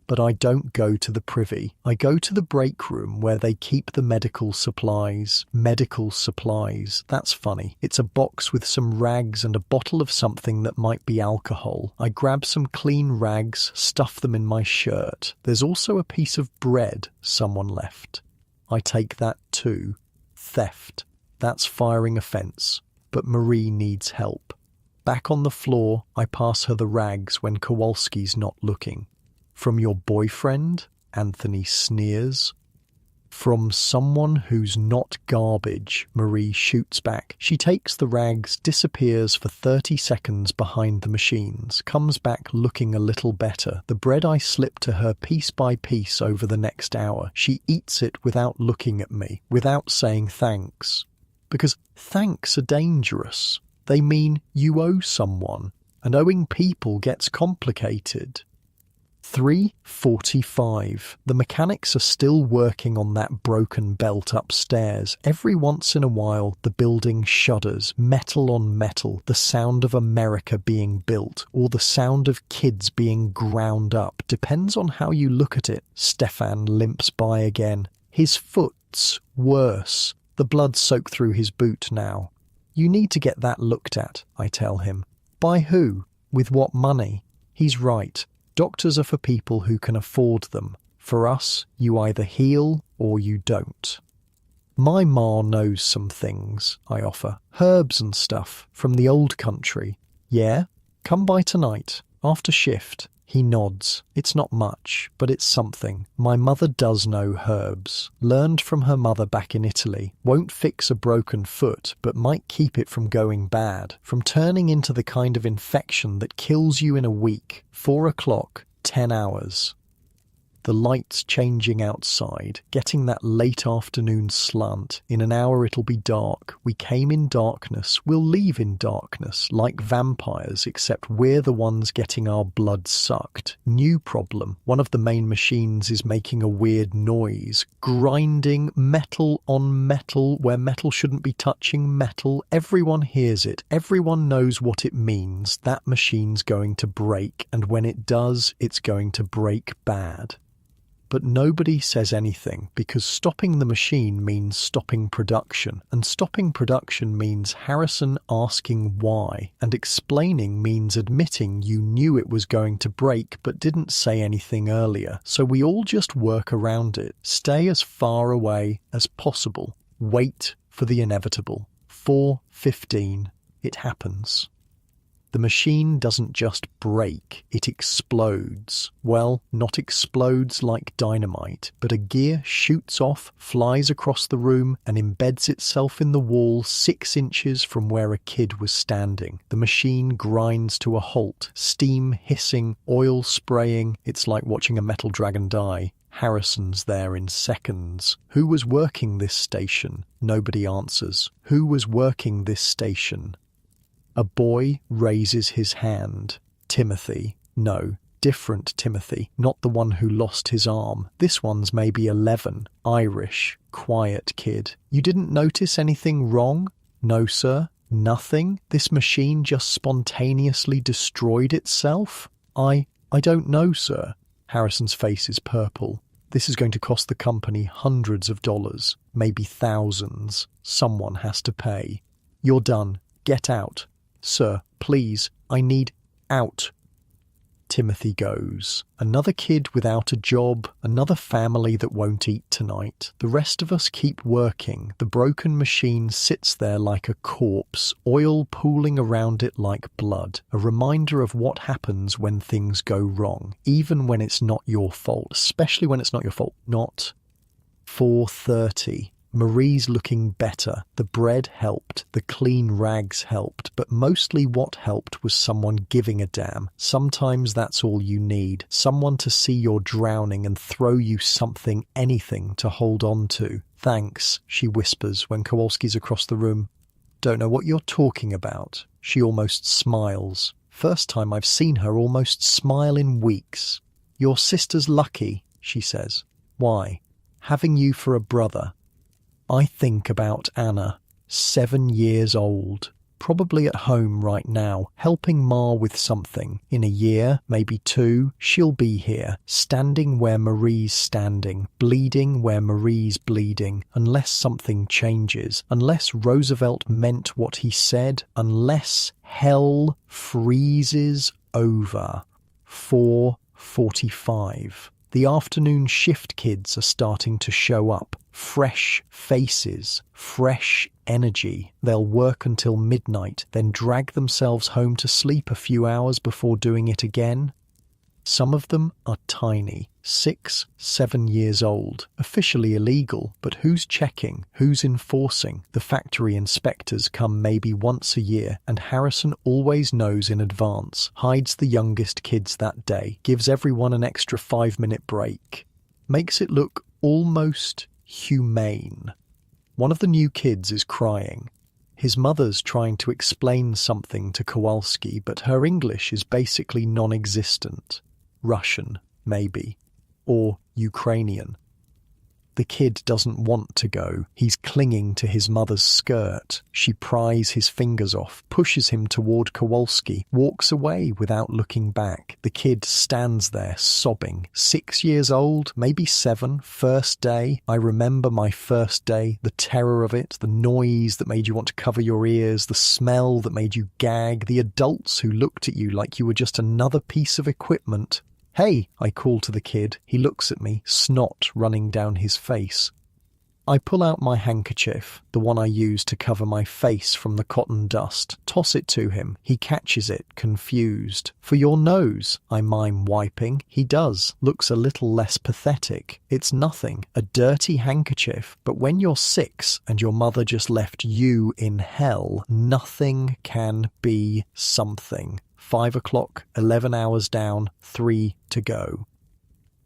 But I don't go to the privy. I go to the break room where they keep the medical supplies. Medical supplies. That's funny. It's a box with some rags and a bottle of something that might be alcohol. I grab some clean rags, stuff them in my shirt. There's also a piece of bread someone left. I take that too. Theft. That's firing a fence. But Marie needs help. Back on the floor, I pass her the rags when Kowalski's not looking. "From your boyfriend?" Anthony sneers. "From someone who's not garbage," Marie shoots back. She takes the rags, disappears for 30 seconds behind the machines, comes back looking a little better. The bread I slip to her piece by piece over the next hour. She eats it without looking at me, without saying thanks. Because thanks are dangerous. They mean you owe someone, and owing people gets complicated. 3:45. The mechanics are still working on that broken belt upstairs. Every once in a while, the building shudders, metal on metal, the sound of America being built, or the sound of kids being ground up. Depends on how you look at it. Stefan limps by again. His foot's worse. The blood soaked through his boot now. "You need to get that looked at," I tell him. "By who? With what money?" He's right. Doctors are for people who can afford them. For us, you either heal or you don't. "My ma knows some things," I offer. "Herbs and stuff, from the old country." "Yeah? Come by tonight, after shift." He nods. "It's not much, but it's something. My mother does know herbs. Learned from her mother back in Italy. Won't fix a broken foot, but might keep it from going bad. From turning into the kind of infection that kills you in a week. 4 o'clock, 10 hours. The light's changing outside, getting that late afternoon slant. In an hour it'll be dark. We came in darkness. We'll leave in darkness, like vampires, except we're the ones getting our blood sucked. New problem. One of the main machines is making a weird noise. Grinding metal on metal, where metal shouldn't be touching metal. Everyone hears it. Everyone knows what it means. That machine's going to break, and when it does, it's going to break bad. But nobody says anything, because stopping the machine means stopping production, and stopping production means Harrison asking why, and explaining means admitting you knew it was going to break but didn't say anything earlier. So we all just work around it, stay as far away as possible, wait for the inevitable. 4:15, it happens. The machine doesn't just break, it explodes. Well, not explodes like dynamite, but a gear shoots off, flies across the room, and embeds itself in the wall 6 inches from where a kid was standing. The machine grinds to a halt, steam hissing, oil spraying. It's like watching a metal dragon die. Harrison's there in seconds. Who was working this station? Nobody answers. Who was working this station? A boy raises his hand. Timothy. No, Different Timothy, not the one who lost his arm. This one's maybe 11, Irish, quiet kid. You didn't notice anything wrong? No, sir. Nothing? This machine just spontaneously destroyed itself? I don't know, sir. Harrison's face is purple. This is going to cost the company hundreds of dollars, maybe thousands. Someone has to pay. You're done. Get out. Sir, please, I need out. Timothy goes. Another kid without a job, another family that won't eat tonight. The rest of us keep working. The broken machine sits there like a corpse, oil pooling around it like blood. A reminder of what happens when things go wrong, even when it's not your fault, especially when it's not your fault. Not 4:30. Marie's looking better. The bread helped, the clean rags helped, but mostly what helped was someone giving a damn. Sometimes that's all you need. Someone to see you're drowning and throw you something, anything to hold on to. Thanks, she whispers when Kowalski's across the room. Don't know what you're talking about. She almost smiles. First time I've seen her almost smile in weeks. Your sister's lucky, she says. Why? Having you for a brother. I think about Anna, 7 years old, probably at home right now, helping Ma with something. In a year, maybe 2, she'll be here, standing where Marie's standing, bleeding where Marie's bleeding, unless something changes, unless Roosevelt meant what he said, unless hell freezes over. 4:45. The afternoon shift kids are starting to show up. Fresh faces, fresh energy. They'll work until midnight, then drag themselves home to sleep a few hours before doing it again. Some of them are tiny, 6, 7 years old, officially illegal, but who's checking, who's enforcing? The factory inspectors come maybe once a year, and Harrison always knows in advance, hides the youngest kids that day, gives everyone an extra 5-minute break. Makes it look almost humane. One of the new kids is crying. His mother's trying to explain something to Kowalski, but her English is basically non-existent. Russian, maybe. Or Ukrainian. The kid doesn't want to go. He's clinging to his mother's skirt. She pries his fingers off, pushes him toward Kowalski, walks away without looking back. The kid stands there sobbing. 6 years old, maybe 7, first day. I remember my first day, the terror of it, the noise that made you want to cover your ears, the smell that made you gag, the adults who looked at you like you were just another piece of equipment. Hey, I call to the kid. He looks at me, snot running down his face. I pull out my handkerchief, the one I use to cover my face from the cotton dust, toss it to him. He catches it, confused. For your nose, I mime wiping. He does, looks a little less pathetic. It's nothing, a dirty handkerchief, but when you're 6 and your mother just left you in hell, nothing can be something. 5 o'clock, 11 hours down, 3 to go.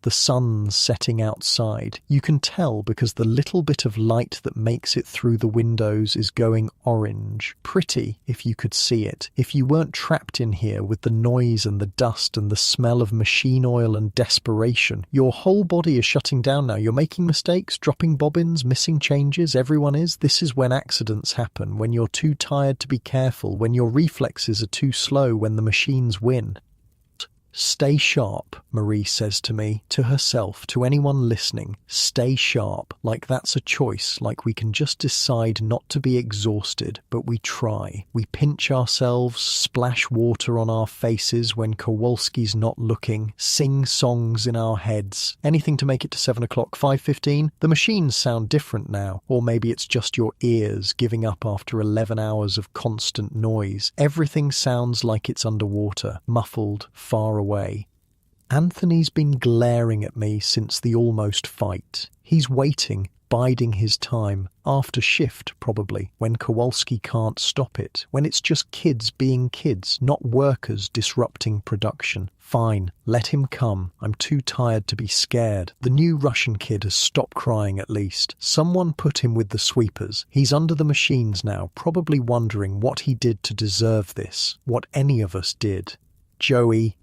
The sun's setting outside. You can tell because the little bit of light that makes it through the windows is going orange. Pretty, if you could see it. If you weren't trapped in here with the noise and the dust and the smell of machine oil and desperation. Your whole body is shutting down now. You're making mistakes, dropping bobbins, missing changes. Everyone is. This is when accidents happen, when you're too tired to be careful, when your reflexes are too slow, when the machines win. Stay sharp, Marie says to me, to herself, to anyone listening. Stay sharp, like that's a choice, like we can just decide not to be exhausted, but we try. We pinch ourselves, splash water on our faces when Kowalski's not looking, sing songs in our heads. Anything to make it to 7 o'clock, 5:15? The machines sound different now, or maybe it's just your ears giving up after 11 hours of constant noise. Everything sounds like it's underwater, muffled, far away. Anthony's been glaring at me since the almost fight. He's waiting, biding his time, after shift probably, when Kowalski can't stop it, when it's just kids being kids, not workers disrupting production. Fine, let him come. I'm too tired to be scared. The new Russian kid has stopped crying at least. Someone put him with the sweepers. He's under the machines now, probably wondering what he did to deserve this, what any of us did. Joey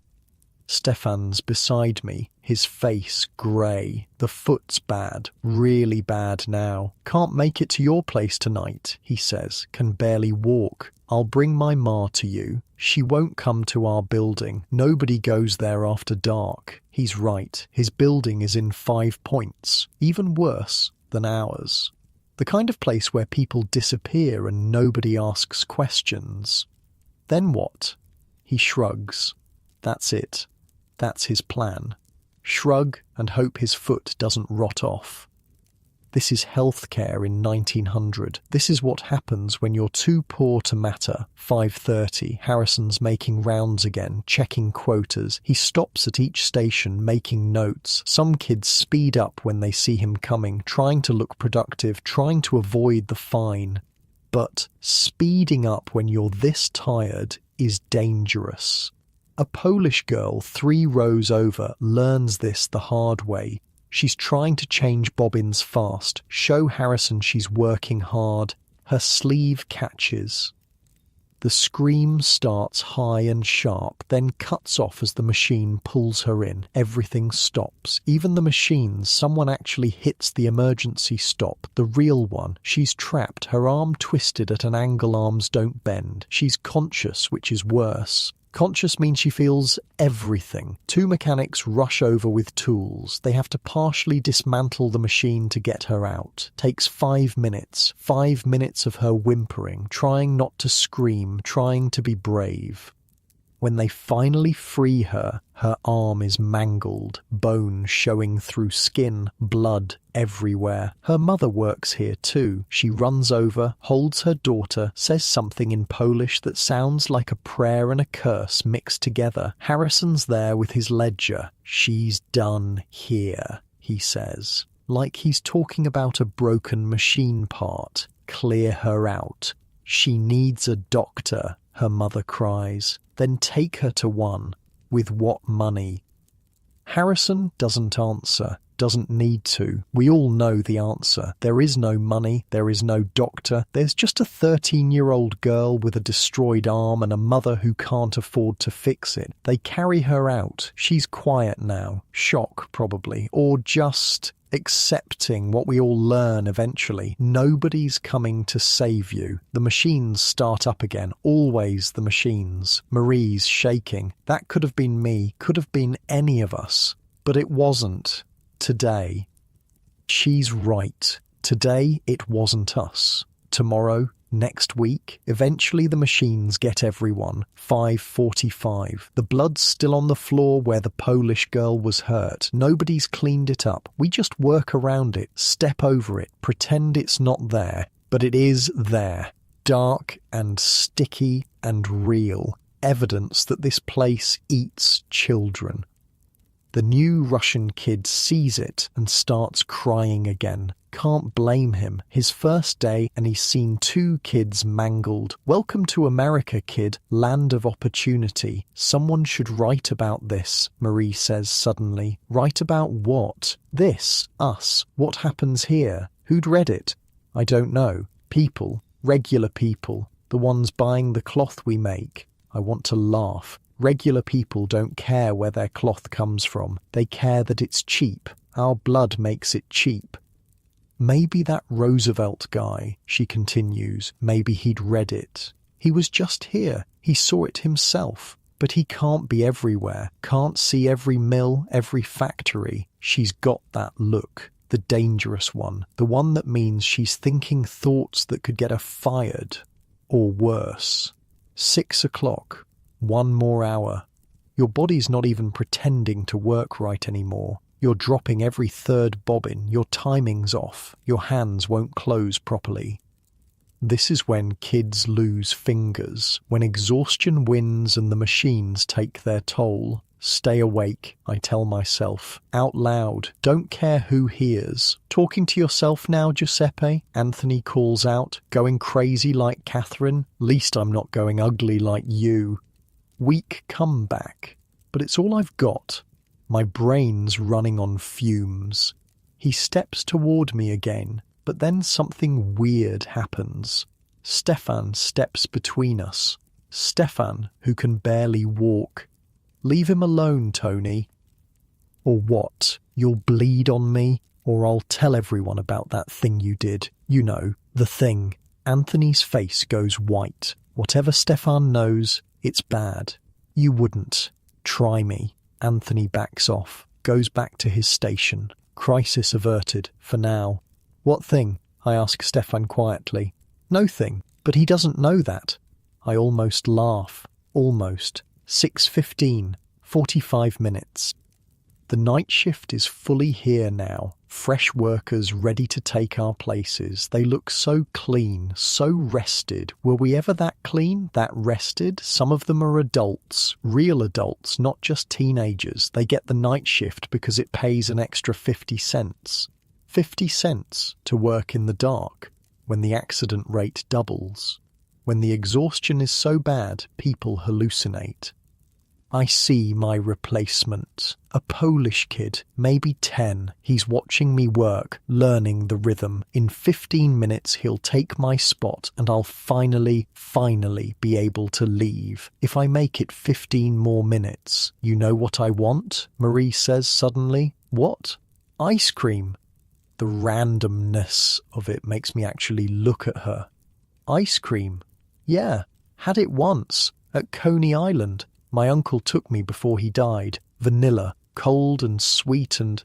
Stefan's beside me, his face grey. The foot's bad, really bad now. Can't make it to your place tonight, he says, can barely walk. I'll bring my ma to you. She won't come to our building. Nobody goes there after dark. He's right. His building is in 5 Points, even worse than ours. The kind of place where people disappear and nobody asks questions. Then what? He shrugs. That's it. That's his plan. Shrug and hope his foot doesn't rot off. This is healthcare in 1900. This is what happens when you're too poor to matter. 5:30. Harrison's making rounds again, checking quotas. He stops at each station, making notes. Some kids speed up when they see him coming, trying to look productive, trying to avoid the fine. But speeding up when you're this tired is dangerous. A Polish girl 3 rows over learns this the hard way. She's trying to change bobbins fast, show Harrison she's working hard. Her sleeve catches. The scream starts high and sharp, then cuts off as the machine pulls her in. Everything stops. Even the machines. Someone actually hits the emergency stop, the real one. She's trapped, her arm twisted at an angle arms don't bend. She's conscious, which is worse. Conscious means she feels everything. 2 mechanics rush over with tools. They have to partially dismantle the machine to get her out. Takes 5 minutes. 5 minutes of her whimpering, trying not to scream, trying to be brave. When they finally free her, her arm is mangled, bone showing through skin, blood everywhere. Her mother works here too. She runs over, holds her daughter, says something in Polish that sounds like a prayer and a curse mixed together. Harrison's there with his ledger. She's done here, he says, like he's talking about a broken machine part. Clear her out. She needs a doctor, her mother cries. Then take her to one. With what money? Harrison doesn't answer, doesn't need to. We all know the answer. There is no money, there is no doctor. There's just a 13-year-old girl with a destroyed arm and a mother who can't afford to fix it. They carry her out. She's quiet now. Shock, probably. Or just accepting what we all learn eventually. Nobody's coming to save you. The machines start up again. Always the machines. Marie's shaking. That could have been me. Could have been any of us. But it wasn't. Today. She's right. Today it wasn't us. Tomorrow, next week, eventually the machines get everyone. 5:45. The blood's still on the floor where the Polish girl was hurt. Nobody's cleaned it up. We just work around it, step over it, pretend it's not there. But it is there. Dark and sticky and real. Evidence that this place eats children. The new Russian kid sees it and starts crying again. Can't blame him. His first day and he's seen 2 kids mangled. Welcome to America, kid. Land of opportunity. Someone should write about this, Marie says suddenly. Write about what? This. Us. What happens here? Who'd read it? I don't know. People. Regular people. The ones buying the cloth we make. I want to laugh. Regular people don't care where their cloth comes from. They care that it's cheap. Our blood makes it cheap. Maybe that Roosevelt guy, she continues, maybe he'd read it. He was just here. He saw it himself. But he can't be everywhere. Can't see every mill, every factory. She's got that look. The dangerous one. The one that means she's thinking thoughts that could get her fired. Or worse. 6 o'clock. 1 more hour. Your body's not even pretending to work right anymore. You're dropping every 3rd bobbin. Your timing's off. Your hands won't close properly. This is when kids lose fingers, when exhaustion wins and the machines take their toll. Stay awake, I tell myself, out loud. Don't care who hears. Talking to yourself now, Giuseppe? Anthony calls out. Going crazy like Catherine? Least I'm not going ugly like you. Weak comeback. But it's all I've got. My brain's running on fumes. He steps toward me again, but then something weird happens. Stefan steps between us. Stefan, who can barely walk. Leave him alone, Tony. Or what? You'll bleed on me? Or I'll tell everyone about that thing you did. You know, the thing. Anthony's face goes white. Whatever Stefan knows, it's bad. You wouldn't. Try me. Anthony backs off, goes back to his station. Crisis averted, for now. What thing? I ask Stefan quietly. No thing, but he doesn't know that. I almost laugh. Almost. 6:15, 45 minutes. The night shift is fully here now. Fresh workers ready to take our places. They look so clean, so rested. Were we ever that clean, that rested? Some of them are adults, real adults, not just teenagers. They get the night shift because it pays an extra 50 cents. 50 cents to work in the dark, when the accident rate doubles. When the exhaustion is so bad, people hallucinate. I see my replacement. A Polish kid, maybe 10. He's watching me work, learning the rhythm. In 15 minutes he'll take my spot and I'll finally be able to leave. If I make it 15 more minutes. You know what I want? Marie says suddenly. What? Ice cream. The randomness of it makes me actually look at her. Ice cream? Yeah, had it once, at Coney Island. My uncle took me before he died. Vanilla, cold and sweet, and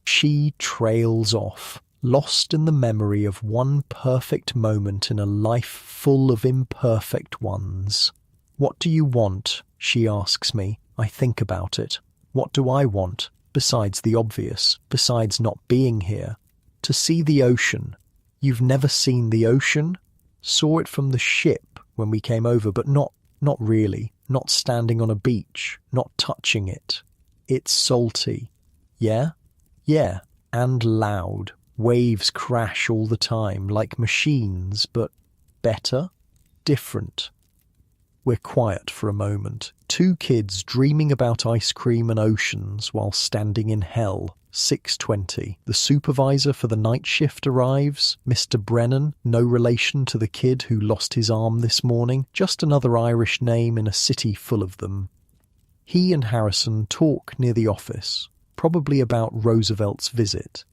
she trails off, lost in the memory of one perfect moment in a life full of imperfect ones. What do you want? She asks me. I think about it. What do I want, besides the obvious, besides not being here? To see the ocean. You've never seen the ocean? Saw it from the ship when we came over, but not really. Not standing on a beach, not touching it. It's salty. Yeah? Yeah, and loud. Waves crash all the time, like machines, but better? Different. We're quiet for a moment. Two kids dreaming about ice cream and oceans while standing in hell. 6:20. The supervisor for the night shift arrives. Mr. Brennan, no relation to the kid who lost his arm this morning, just another Irish name in a city full of them. He and Harrison talk near the office, probably about Roosevelt's visit,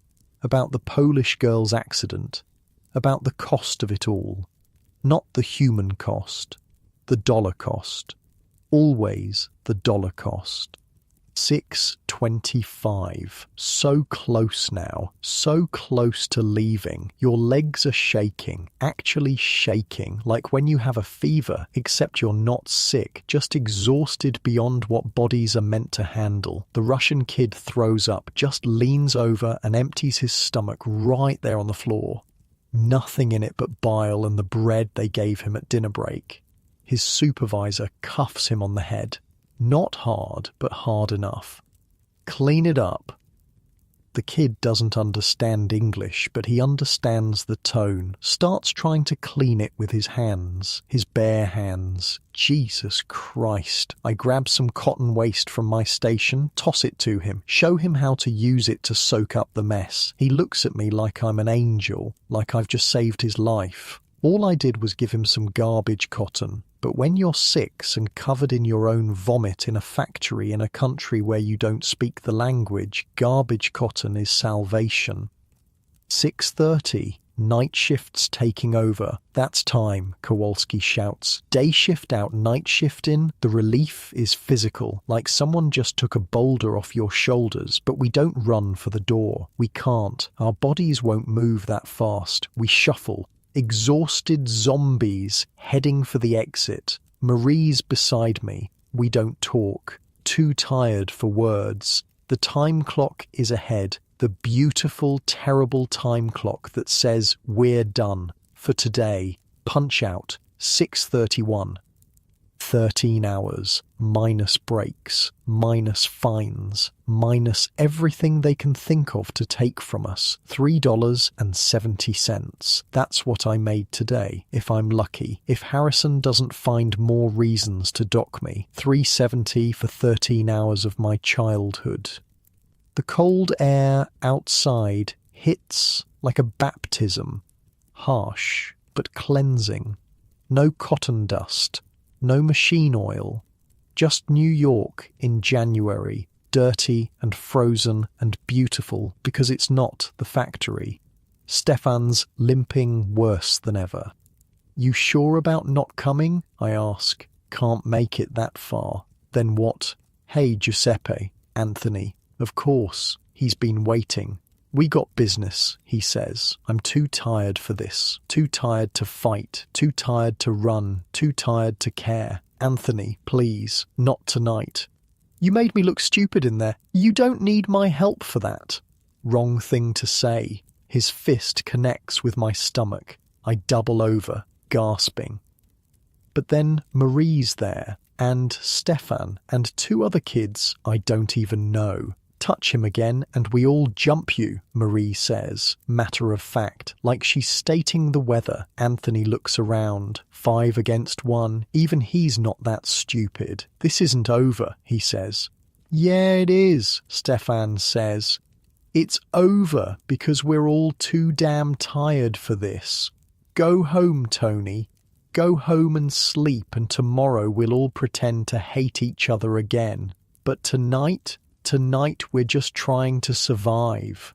about the Polish girl's accident, about the cost of it all. Not the human cost, the dollar cost. Always the dollar cost. 6:25. So close now, so close to leaving. Your legs are shaking, actually shaking, like when you have a fever, except you're not sick, just exhausted beyond what bodies are meant to handle. The Russian kid throws up, just leans over and empties his stomach right there on the floor. Nothing in it but bile and the bread they gave him at dinner break. His supervisor cuffs him on the head. Not hard, but hard enough. Clean it up. The kid doesn't understand English, but he understands the tone. Starts trying to clean it with his hands, his bare hands. Jesus Christ. I grab some cotton waste from my station, toss it to him, show him how to use it to soak up the mess. He looks at me like I'm an angel, like I've just saved his life. All I did was give him some garbage cotton. But when you're 6 and covered in your own vomit in a factory in a country where you don't speak the language, garbage cotton is salvation. 6:30. Night shift's taking over. That's time, Kowalski shouts. Day shift out, night shift in. The relief is physical, like someone just took a boulder off your shoulders, but we don't run for the door. We can't. Our bodies won't move that fast. We shuffle. Exhausted zombies heading for the exit. Marie's beside me. We don't talk. Too tired for words. The time clock is ahead. The beautiful, terrible time clock that says we're done for today. Punch out. 6:31. 13 hours, minus breaks, minus fines, minus everything they can think of to take from us. $3.70. That's what I made today, if I'm lucky. If Harrison doesn't find more reasons to dock me. $3.70 for 13 hours of my childhood. The cold air outside hits like a baptism. Harsh, but cleansing. No cotton dust. No machine oil. Just New York in January, dirty and frozen and beautiful because it's not the factory. Stefan's limping worse than ever. You sure about not coming? I ask. Can't make it that far. Then what? Hey, Giuseppe. Anthony. Of course. He's been waiting. We got business, he says. I'm too tired for this. Too tired to fight. Too tired to run. Too tired to care. Anthony, please. Not tonight. You made me look stupid in there. You don't need my help for that. Wrong thing to say. His fist connects with my stomach. I double over, gasping. But then Marie's there, and Stefan, and 2 other kids I don't even know. Touch him again and we all jump you, Marie says, matter of fact, like she's stating the weather. Anthony looks around. 5 against 1. Even he's not that stupid. This isn't over, he says. Yeah, it is, Stefan says. It's over because we're all too damn tired for this. Go home, Tony. Go home and sleep, and tomorrow we'll all pretend to hate each other again. But tonight we're just trying to survive.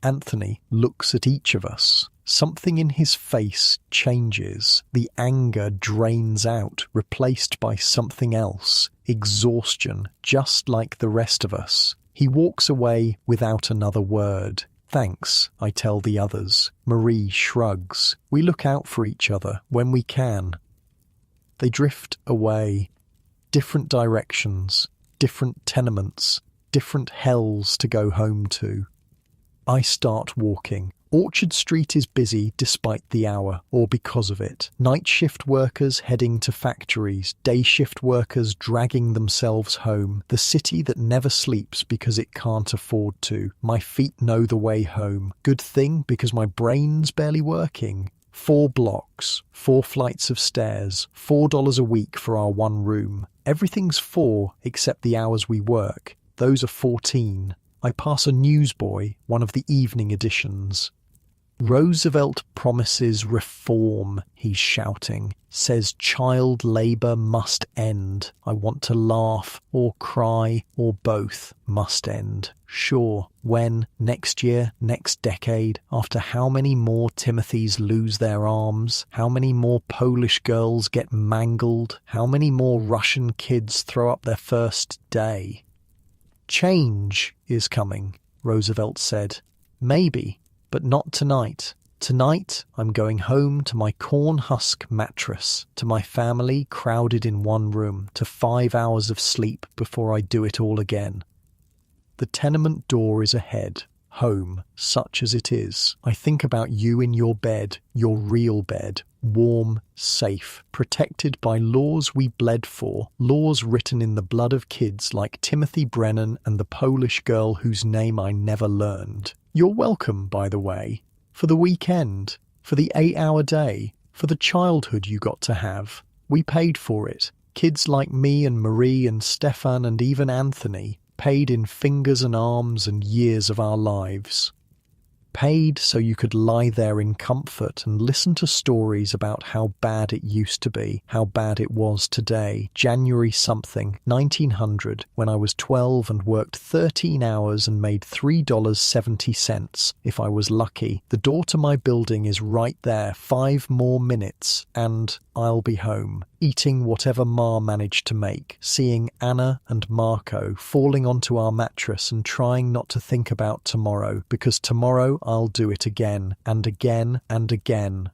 Anthony looks at each of us. Something in his face changes. The anger drains out, replaced by something else. Exhaustion, just like the rest of us. He walks away without another word. Thanks, I tell the others. Marie shrugs. We look out for each other when we can. They drift away. Different directions, different tenements, different hells to go home to. I start walking. Orchard Street is busy despite the hour, or because of it. Night shift workers heading to factories, day shift workers dragging themselves home. The city that never sleeps because it can't afford to. My feet know the way home. Good thing because my brain's barely working. 4 blocks, 4 flights of stairs, $4 a week for our 1 room. Everything's 4 except the hours we work. Those are 14. I pass a newsboy, one of the evening editions. Roosevelt promises reform, he's shouting. Says child labour must end. I want to laugh, or cry, or both. Must end. Sure. When? Next year? Next decade? After how many more Timothys lose their arms? How many more Polish girls get mangled? How many more Russian kids throw up their first day? Change is coming, Roosevelt said. Maybe. But not tonight. Tonight, I'm going home to my corn husk mattress, to my family crowded in 1 room, to 5 hours of sleep before I do it all again. The tenement door is ahead. Home, such as it is. I think about you in your bed, your real bed, warm, safe, protected by laws we bled for, laws written in the blood of kids like Timothy Brennan and the Polish girl whose name I never learned. You're welcome, by the way, for the weekend, for the 8-hour day, for the childhood you got to have. We paid for it. Kids like me and Marie and Stefan and even Anthony, paid in fingers and arms and years of our lives. Paid so you could lie there in comfort and listen to stories about how bad it used to be, how bad it was today. January something, 1900, when I was 12 and worked 13 hours and made $3.70, if I was lucky. The door to my building is right there, 5 more minutes, and I'll be home, eating whatever Ma managed to make, seeing Anna and Marco falling onto our mattress and trying not to think about tomorrow, because tomorrow I'll do it again, and again, and again,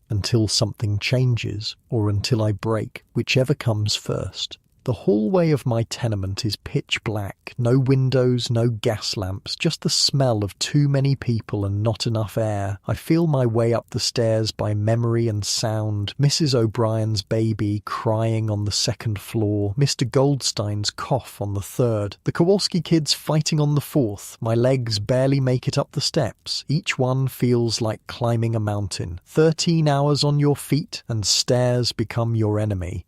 until something changes, or until I break, whichever comes first. The hallway of my tenement is pitch black, no windows, no gas lamps, just the smell of too many people and not enough air. I feel my way up the stairs by memory and sound, Mrs. O'Brien's baby crying on the 2nd floor, Mr. Goldstein's cough on the 3rd, the Kowalski kids fighting on the 4th. My legs barely make it up the steps. Each one feels like climbing a mountain. 13 hours on your feet and stairs become your enemy.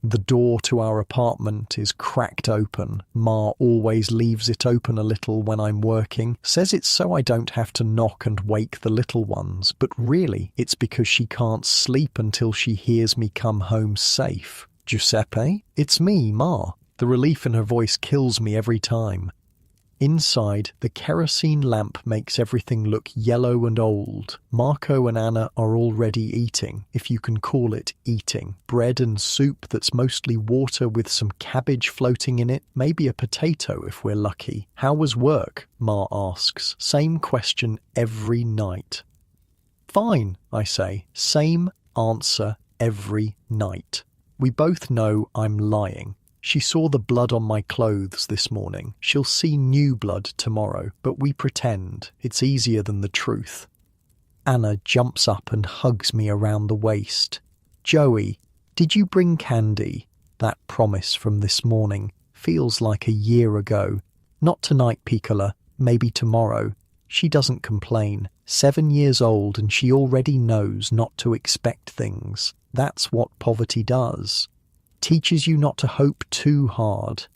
The door to our apartment is cracked open. Ma always leaves it open a little when I'm working, says it's so I don't have to knock and wake the little ones, but really it's because she can't sleep until she hears me come home safe. Giuseppe? It's me, Ma. The relief in her voice kills me every time. Inside, the kerosene lamp makes everything look yellow and old. Marco and Anna are already eating, if you can call it eating. Bread and soup that's mostly water with some cabbage floating in it, maybe a potato if we're lucky. How was work? Ma asks. Same question every night. Fine, I say. Same answer every night. We both know I'm lying. She saw the blood on my clothes this morning. She'll see new blood tomorrow, but we pretend. It's easier than the truth. Anna jumps up and hugs me around the waist. Joey, did you bring candy? That promise from this morning feels like a year ago. Not tonight, Piccola. Maybe tomorrow. She doesn't complain. 7 years old and she already knows not to expect things. That's what poverty does. Teaches you not to hope too hard.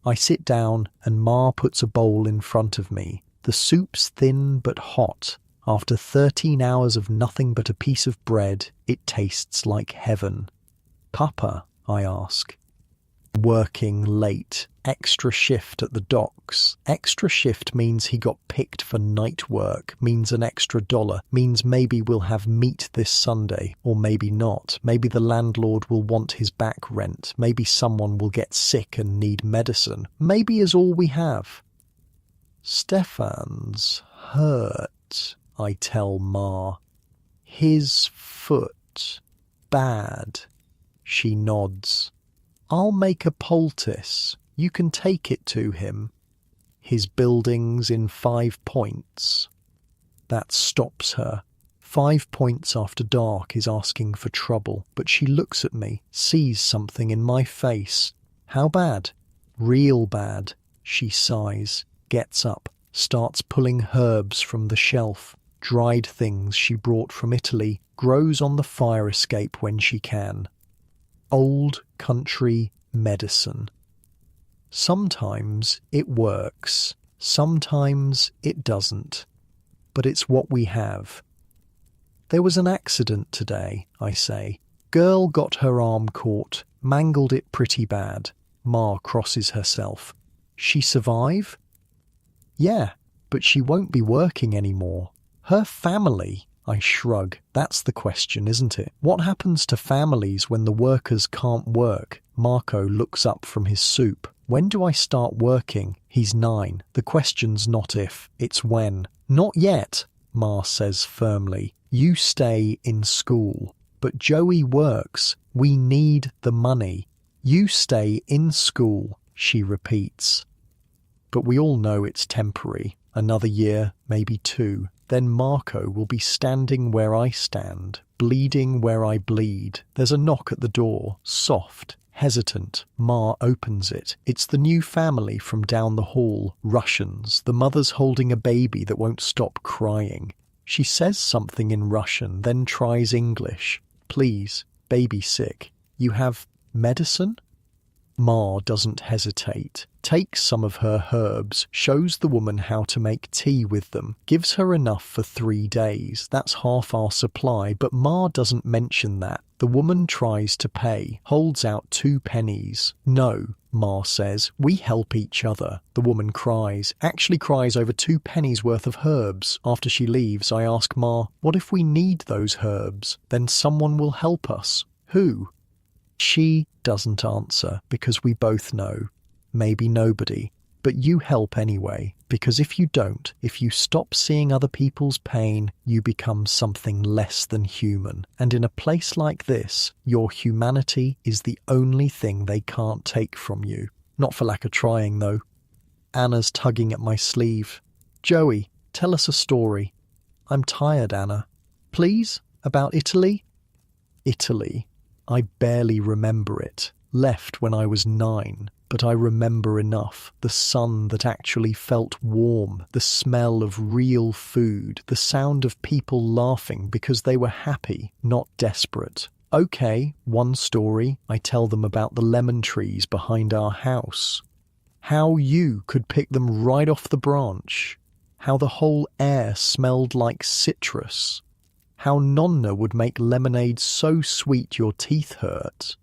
I sit down and Ma puts a bowl in front of me. The soup's thin but hot. After 13 hours of nothing but a piece of bread, it tastes like heaven. Papa, I ask. Working late. Extra shift at the docks. Extra shift means he got picked for night work, means an extra $1, means maybe we'll have meat this Sunday, or maybe not. Maybe the landlord will want his back rent. Maybe someone will get sick and need medicine. Maybe is all we have. Stefan's hurt, I tell Ma. His foot. Bad. She nods. I'll make a poultice. You can take it to him. His building's in 5 points. That stops her. 5 points after dark is asking for trouble, but she looks at me, sees something in my face. How bad? Real bad. She sighs, gets up, starts pulling herbs from the shelf, dried things she brought from Italy, grows on the fire escape when she can. Old country medicine. Sometimes it works, sometimes it doesn't, but it's what we have. There was an accident today, I say. Girl got her arm caught, mangled it pretty bad. Ma crosses herself. She survive? Yeah, but she won't be working anymore. Her family? I shrug. That's the question, isn't it? What happens to families when the workers can't work? Marco looks up from his soup. When do I start working? He's 9. The question's not if, it's when. Not yet, Ma says firmly. You stay in school. But Joey works. We need the money. You stay in school, she repeats. But we all know it's temporary. Another year, maybe 2. Then Marco will be standing where I stand, bleeding where I bleed. There's a knock at the door, soft, hesitant. Ma opens it. It's the new family from down the hall, Russians. The mother's holding a baby that won't stop crying. She says something in Russian, then tries English. Please, baby sick. You have medicine? Ma doesn't hesitate, takes some of her herbs, shows the woman how to make tea with them, gives her enough for 3 days. That's half our supply, but Ma doesn't mention that. The woman tries to pay, holds out 2 pennies. No, Ma says, we help each other. The woman cries, actually cries over 2 pennies worth of herbs. After she leaves, I ask Ma, what if we need those herbs? Then someone will help us. Who? She doesn't answer because we both know. Maybe nobody. But you help anyway, because if you don't, if you stop seeing other people's pain, you become something less than human. And in a place like this, your humanity is the only thing they can't take from you. Not for lack of trying, though. Anna's tugging at my sleeve. Joey, tell us a story. I'm tired, Anna. Please? About Italy? Italy. I barely remember it. Left when I was 9. But I remember enough. The sun that actually felt warm, the smell of real food, the sound of people laughing because they were happy, not desperate. Okay, one story. I tell them about the lemon trees behind our house. How you could pick them right off the branch. How the whole air smelled like citrus. How Nonna would make lemonade so sweet your teeth hurt.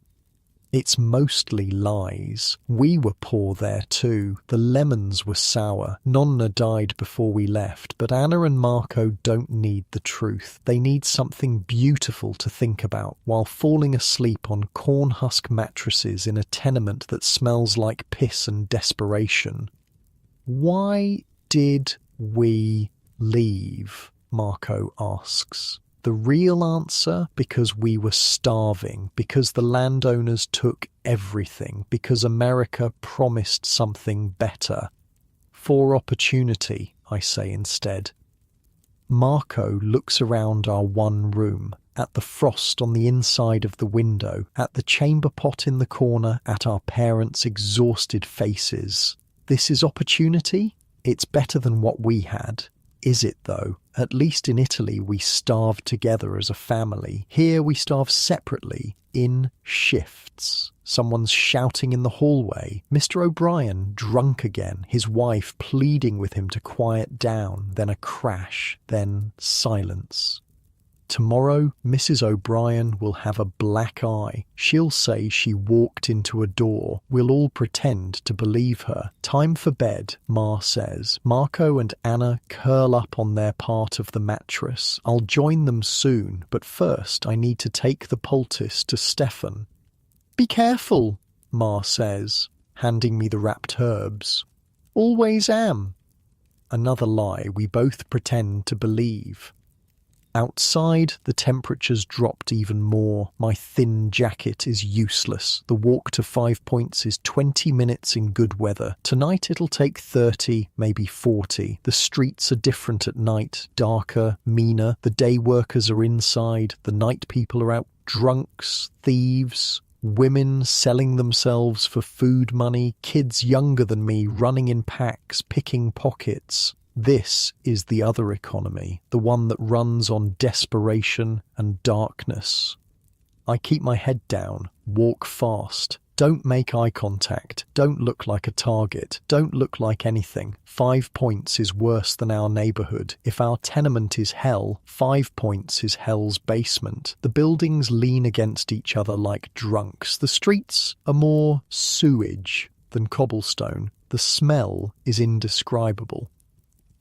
It's mostly lies. We were poor there too. The lemons were sour. Nonna died before we left, but Anna and Marco don't need the truth. They need something beautiful to think about while falling asleep on corn husk mattresses in a tenement that smells like piss and desperation. Why did we leave? Marco asks. The real answer, because we were starving, because the landowners took everything, because America promised something better. For opportunity, I say instead. Marco looks around our one room, at the frost on the inside of the window, at the chamber pot in the corner, at our parents' exhausted faces. This is opportunity? It's better than what we had. Is it though? At least in Italy we starved together as a family. Here we starve separately, in shifts. Someone's shouting in the hallway. Mr. O'Brien, drunk again, his wife pleading with him to quiet down, then a crash, then silence. Tomorrow, Mrs. O'Brien will have a black eye. She'll say she walked into a door. We'll all pretend to believe her. Time for bed, Ma says. Marco and Anna curl up on their part of the mattress. I'll join them soon, but first I need to take the poultice to Stefan. Be careful, Ma says, handing me the wrapped herbs. Always am. Another lie we both pretend to believe. Outside, the temperature's dropped even more. My thin jacket is useless. The walk to 5 Points is 20 minutes in good weather. Tonight it'll take 30, maybe 40. The streets are different at night, darker, meaner. The day workers are inside. The night people are out. Drunks, thieves, women selling themselves for food money, kids younger than me running in packs, picking pockets. This is the other economy, the one that runs on desperation and darkness. I keep my head down, walk fast, don't make eye contact, don't look like a target, don't look like anything. 5 Points is worse than our neighbourhood. If our tenement is hell, 5 Points is hell's basement. The buildings lean against each other like drunks. The streets are more sewage than cobblestone. The smell is indescribable.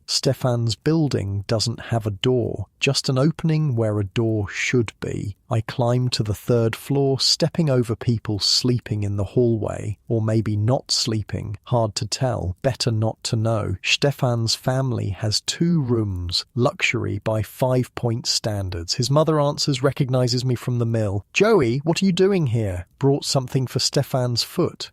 Stefan's building doesn't have a door, just an opening where a door should be. I climb to the 3rd floor, stepping over people sleeping in the hallway, or maybe not sleeping, hard to tell, better not to know. Stefan's family has 2 rooms, luxury by 5 Points standards. His mother answers, recognizes me from the mill. Joey, what are you doing here? Brought something for Stefan's foot.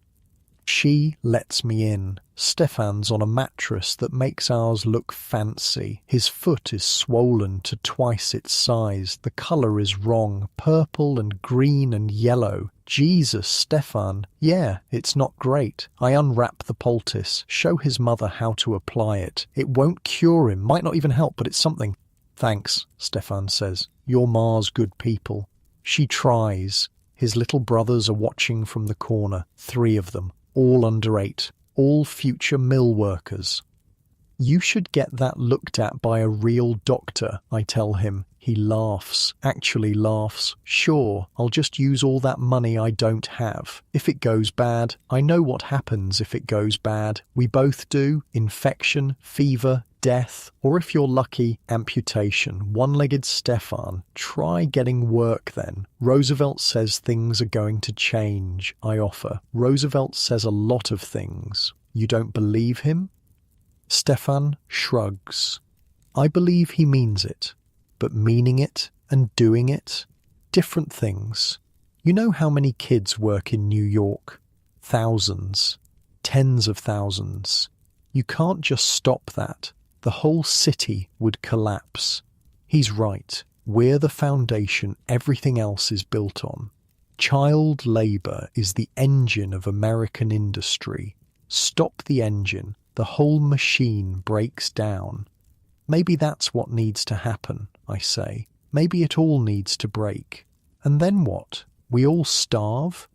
She lets me in. Stefan's on a mattress that makes ours look fancy. His foot is swollen to twice its size. The colour is wrong, purple and green and yellow. Jesus, Stefan. Yeah, it's not great. I unwrap the poultice, show his mother how to apply it. It won't cure him, might not even help, but it's something. Thanks, Stefan says. You're Ma's good people. She tries. His little brothers are watching from the corner, 3 of them, all under 8. All future mill workers. You should get that looked at by a real doctor, I tell him. He laughs, actually laughs. Sure, I'll just use all that money I don't have. If it goes bad, I know what happens if it goes bad. We both do. Infection, fever, death, or if you're lucky, amputation. One-legged Stefan. Try getting work then. Roosevelt says things are going to change, I offer. Roosevelt says a lot of things. You don't believe him? Stefan shrugs. I believe he means it. But meaning it and doing it, different things. You know how many kids work in New York? Thousands. Tens of thousands. You can't just stop that. The whole city would collapse. He's right. We're the foundation everything else is built on. Child labour is the engine of American industry. Stop the engine, the whole machine breaks down. Maybe that's what needs to happen, I say. Maybe it all needs to break. And then what? We all starve?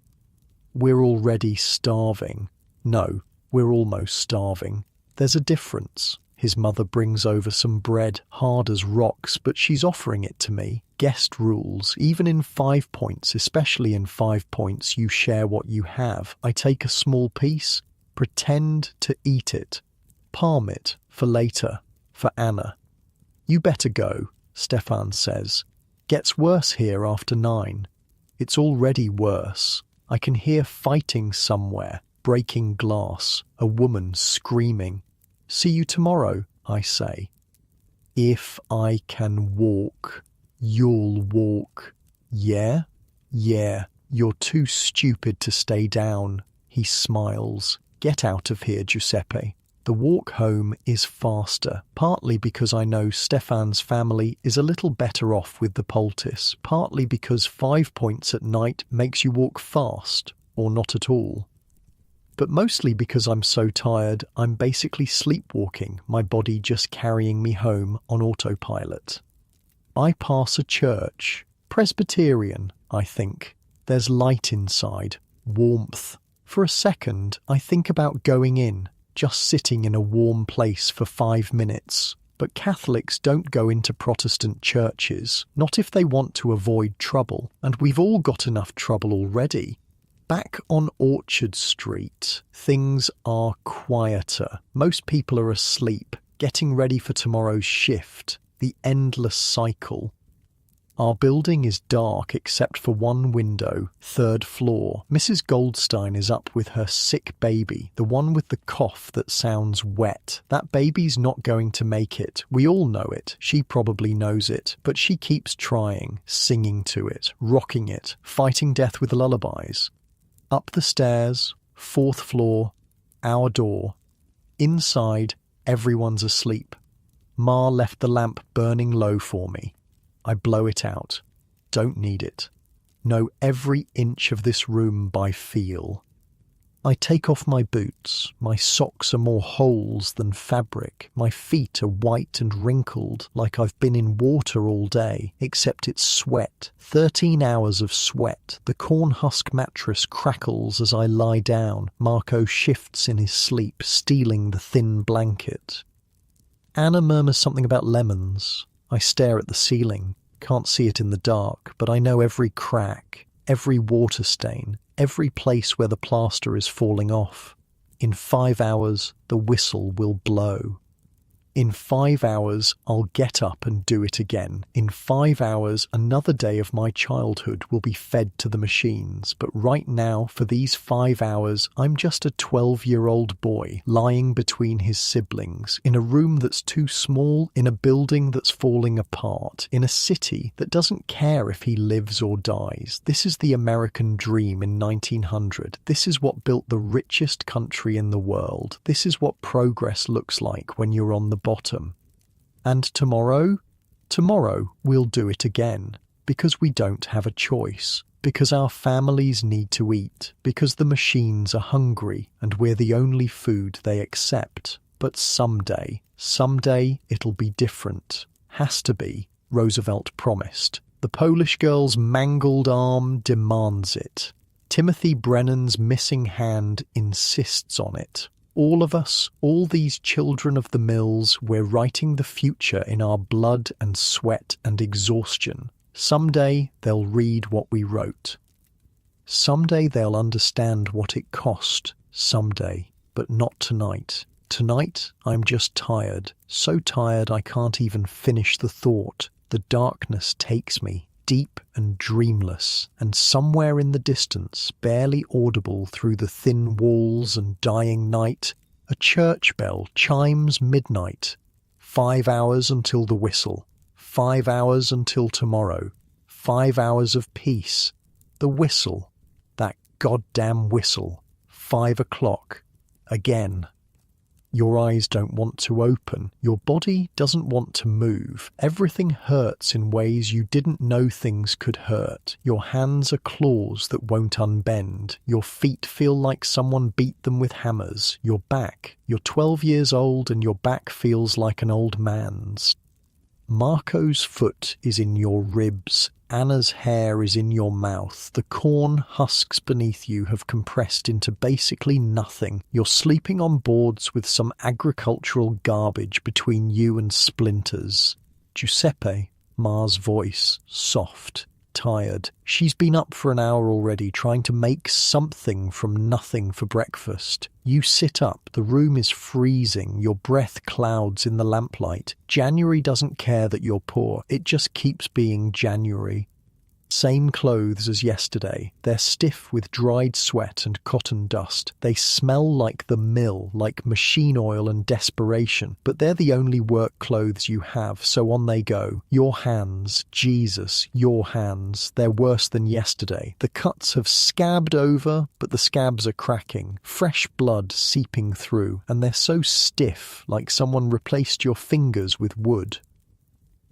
We're already starving. No, we're almost starving. There's a difference. His mother brings over some bread, hard as rocks, but she's offering it to me. Guest rules, even in 5 points, especially in 5 points, you share what you have. I take a small piece, pretend to eat it, palm it for later, for Anna. You better go, Stefan says. Gets worse here after 9. It's already worse. I can hear fighting somewhere, breaking glass, a woman screaming. See you tomorrow, I say. If I can walk, you'll walk. Yeah? Yeah, you're too stupid to stay down. He smiles. Get out of here, Giuseppe. The walk home is faster, partly because I know Stefan's family is a little better off with the poultice, partly because 5 points at night makes you walk fast, or not at all. But mostly because I'm so tired, I'm basically sleepwalking, my body just carrying me home on autopilot. I pass a church, Presbyterian, I think. There's light inside, warmth. For a second, I think about going in, just sitting in a warm place for 5 minutes. But Catholics don't go into Protestant churches, not if they want to avoid trouble, and we've all got enough trouble already. Back on Orchard Street, things are quieter. Most people are asleep, getting ready for tomorrow's shift, the endless cycle. Our building is dark except for one window, 3rd floor. Mrs. Goldstein is up with her sick baby, the one with the cough that sounds wet. That baby's not going to make it. We all know it. She probably knows it. But she keeps trying, singing to it, rocking it, fighting death with lullabies. Up the stairs, 4th floor, our door. Inside, everyone's asleep. Ma left the lamp burning low for me. I blow it out. Don't need it. Know every inch of this room by feel. I take off my boots. My socks are more holes than fabric. My feet are white and wrinkled, like I've been in water all day, except it's sweat. 13 hours of sweat. The corn husk mattress crackles as I lie down. Marco shifts in his sleep, stealing the thin blanket. Anna murmurs something about lemons. I stare at the ceiling, can't see it in the dark, but I know every crack, every water stain, every place where the plaster is falling off. In 5 hours, the whistle will blow. In 5 hours, I'll get up and do it again. In 5 hours, another day of my childhood will be fed to the machines. But right now, for these 5 hours, I'm just a 12-year-old boy lying between his siblings, in a room that's too small, in a building that's falling apart, in a city that doesn't care if he lives or dies. This is the American dream in 1900. This is what built the richest country in the world. This is what progress looks like when you're on the bottom. And tomorrow we'll do it again, because we don't have a choice, because our families need to eat, because the machines are hungry and we're the only food they accept. But someday it'll be different. Has to be, Roosevelt promised. The Polish girl's mangled arm demands it. Timothy Brennan's missing hand insists on it. All of us, all these children of the mills, we're writing the future in our blood and sweat and exhaustion. Someday they'll read what we wrote. Someday they'll understand what it cost. Someday, but not tonight. Tonight, I'm just tired. So tired I can't even finish the thought. The darkness takes me, deep and dreamless, and somewhere in the distance, barely audible through the thin walls and dying night, a church bell chimes midnight. 5 hours until the whistle. 5 hours until tomorrow. 5 hours of peace. The whistle. That goddamn whistle. 5 o'clock. Again. Your eyes don't want to open. Your body doesn't want to move. Everything hurts in ways you didn't know things could hurt. Your hands are claws that won't unbend. Your feet feel like someone beat them with hammers. Your back. You're 12 years old and your back feels like an old man's. Marco's foot is in your ribs. Anna's hair is in your mouth. The corn husks beneath you have compressed into basically nothing. You're sleeping on boards with some agricultural garbage between you and splinters. Giuseppe, Ma's voice, soft, tired. She's been up for an hour already, trying to make something from nothing for breakfast. You sit up, the room is freezing, your breath clouds in the lamplight. January doesn't care that you're poor, it just keeps being January. Same clothes as yesterday. They're stiff with dried sweat and cotton dust. They smell like the mill, like machine oil and desperation. But they're the only work clothes you have, so on they go. Your hands, Jesus, your hands. They're worse than yesterday. The cuts have scabbed over, but the scabs are cracking. Fresh blood seeping through, and they're so stiff, like someone replaced your fingers with wood.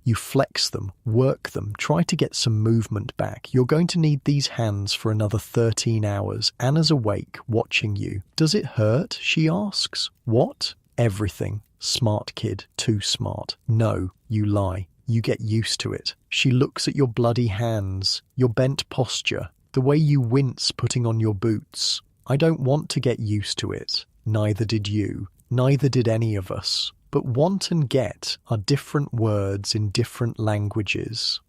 You flex them, work them, try to get some movement back. You're going to need these hands for another 13 hours. Anna's awake, watching you. Does it hurt? She asks. What? Everything. Smart kid, too smart. No, you lie. You get used to it. She looks at your bloody hands, your bent posture, the way you wince putting on your boots. I don't want to get used to it. Neither did you. Neither did any of us. But want and get are different words in different languages.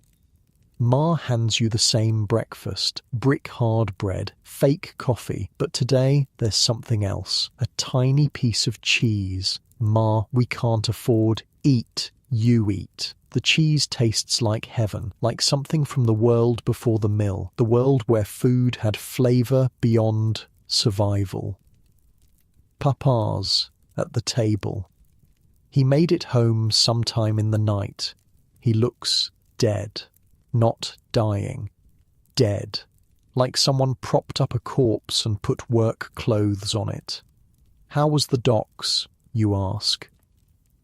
Ma hands you the same breakfast, brick-hard bread, fake coffee, but today there's something else, a tiny piece of cheese. Ma, we can't afford. Eat, you eat. The cheese tastes like heaven, like something from the world before the mill, the world where food had flavour beyond survival. Papa's at the table. He made it home sometime in the night. He looks dead. Not dying. Dead. Like someone propped up a corpse and put work clothes on it. How was the docks, you ask.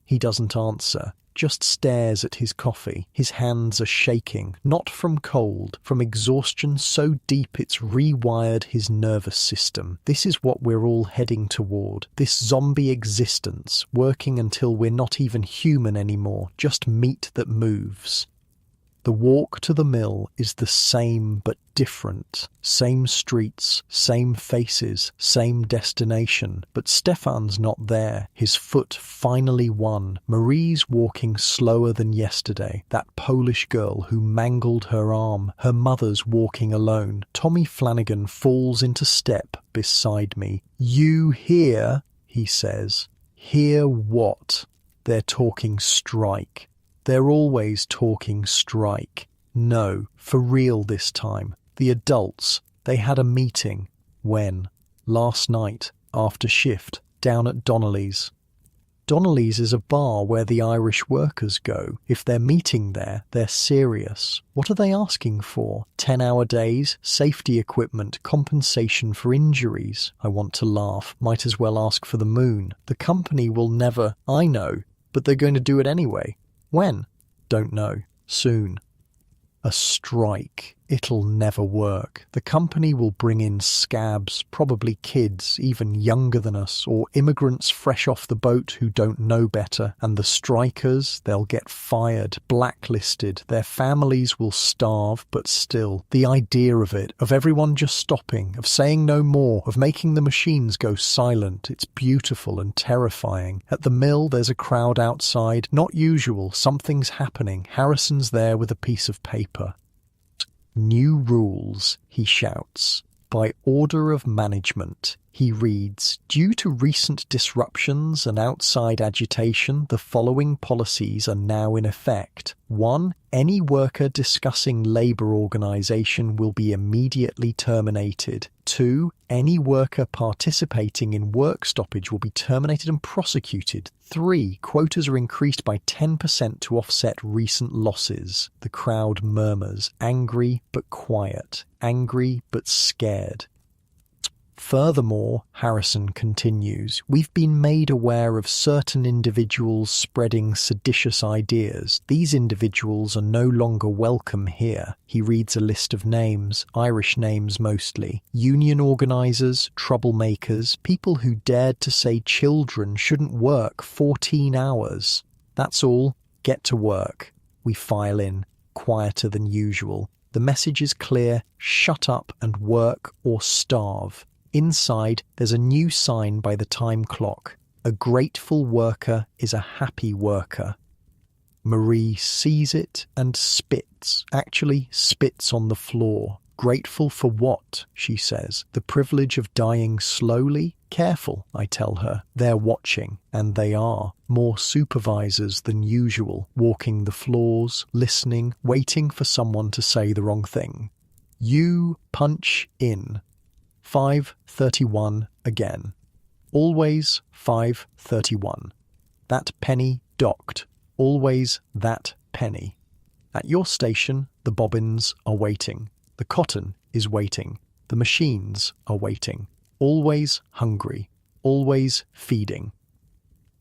He doesn't answer, just stares at his coffee. His hands are shaking, not from cold, from exhaustion so deep it's rewired his nervous system. This is what we're all heading toward. This zombie existence, working until we're not even human anymore, just meat that moves. The walk to the mill is the same but different. Same streets, same faces, same destination. But Stefan's not there. His foot finally won. Marie's walking slower than yesterday. That Polish girl who mangled her arm. Her mother's walking alone. Tommy Flanagan falls into step beside me. You hear, he says. Hear what? They're talking strike. They're always talking strike. No, for real this time. The adults, they had a meeting. When? Last night, after shift, down at Donnelly's. Donnelly's is a bar where the Irish workers go. If they're meeting there, they're serious. What are they asking for? 10-hour days, safety equipment, compensation for injuries. I want to laugh. Might as well ask for the moon. The company will never... I know, but they're going to do it anyway. When? Don't know. Soon. A strike. It'll never work. The company will bring in scabs, probably kids, even younger than us, or immigrants fresh off the boat who don't know better. And the strikers, they'll get fired, blacklisted. Their families will starve, but still. The idea of it, of everyone just stopping, of saying no more, of making the machines go silent, it's beautiful and terrifying. At the mill, there's a crowd outside. Not usual. Something's happening. Harrison's there with a piece of paper. New rules, he shouts. By order of management, he reads, due to recent disruptions and outside agitation, the following policies are now in effect. 1. Any worker discussing labour organisation will be immediately terminated. 2. Any worker participating in work stoppage will be terminated and prosecuted. 3. Quotas are increased by 10% to offset recent losses. The crowd murmurs, angry but quiet, angry but scared. Furthermore, Harrison continues, we've been made aware of certain individuals spreading seditious ideas. These individuals are no longer welcome here. He reads a list of names, Irish names mostly. Union organisers, troublemakers, people who dared to say children shouldn't work 14 hours. That's all. Get to work. We file in, quieter than usual. The message is clear: shut up and work or starve. Inside, there's a new sign by the time clock. A grateful worker is a happy worker. Marie sees it and spits, actually spits on the floor. Grateful for what, she says. The privilege of dying slowly? Careful, I tell her. They're watching, and they are. More supervisors than usual, walking the floors, listening, waiting for someone to say the wrong thing. You punch in. 5:31 again. Always 5:31. That penny docked. Always that penny. At your station, the bobbins are waiting. The cotton is waiting. The machines are waiting. Always hungry. Always feeding.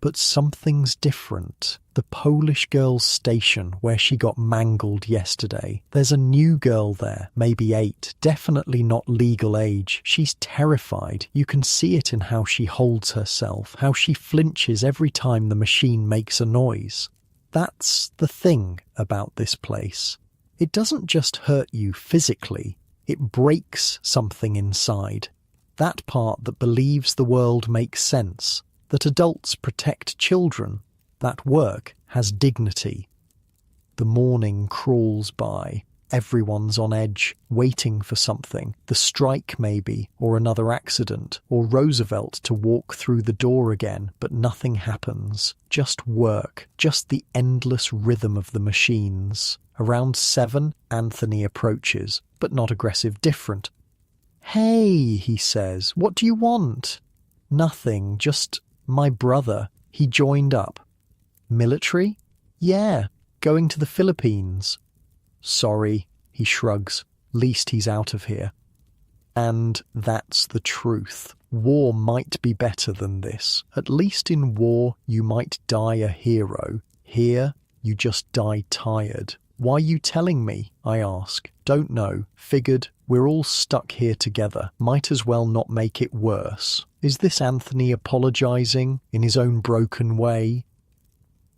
But something's different. The Polish girl's station where she got mangled yesterday. There's a new girl there, maybe 8, definitely not legal age. She's terrified. You can see it in how she holds herself, how she flinches every time the machine makes a noise. That's the thing about this place. It doesn't just hurt you physically, it breaks something inside. That part that believes the world makes sense, that adults protect children, that work has dignity. The morning crawls by. Everyone's on edge, waiting for something. The strike maybe, or another accident, or Roosevelt to walk through the door again, but nothing happens. Just work, just the endless rhythm of the machines. Around 7, Anthony approaches, but not aggressive, different. "Hey," he says, "what do you want?" "Nothing, just my brother. He joined up." "Military?" "Yeah, going to the Philippines." "Sorry," he shrugs. "Least he's out of here." And that's the truth. War might be better than this. At least in war, you might die a hero. Here, you just die tired. "Why you telling me?" I ask. "Don't know. Figured we're all stuck here together. Might as well not make it worse." Is this Anthony apologizing in his own broken way?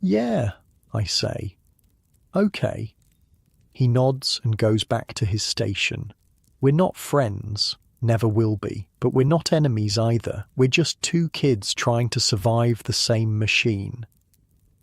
"Yeah," I say. "Okay." He nods and goes back to his station. We're not friends, never will be, but we're not enemies either. We're just two kids trying to survive the same machine.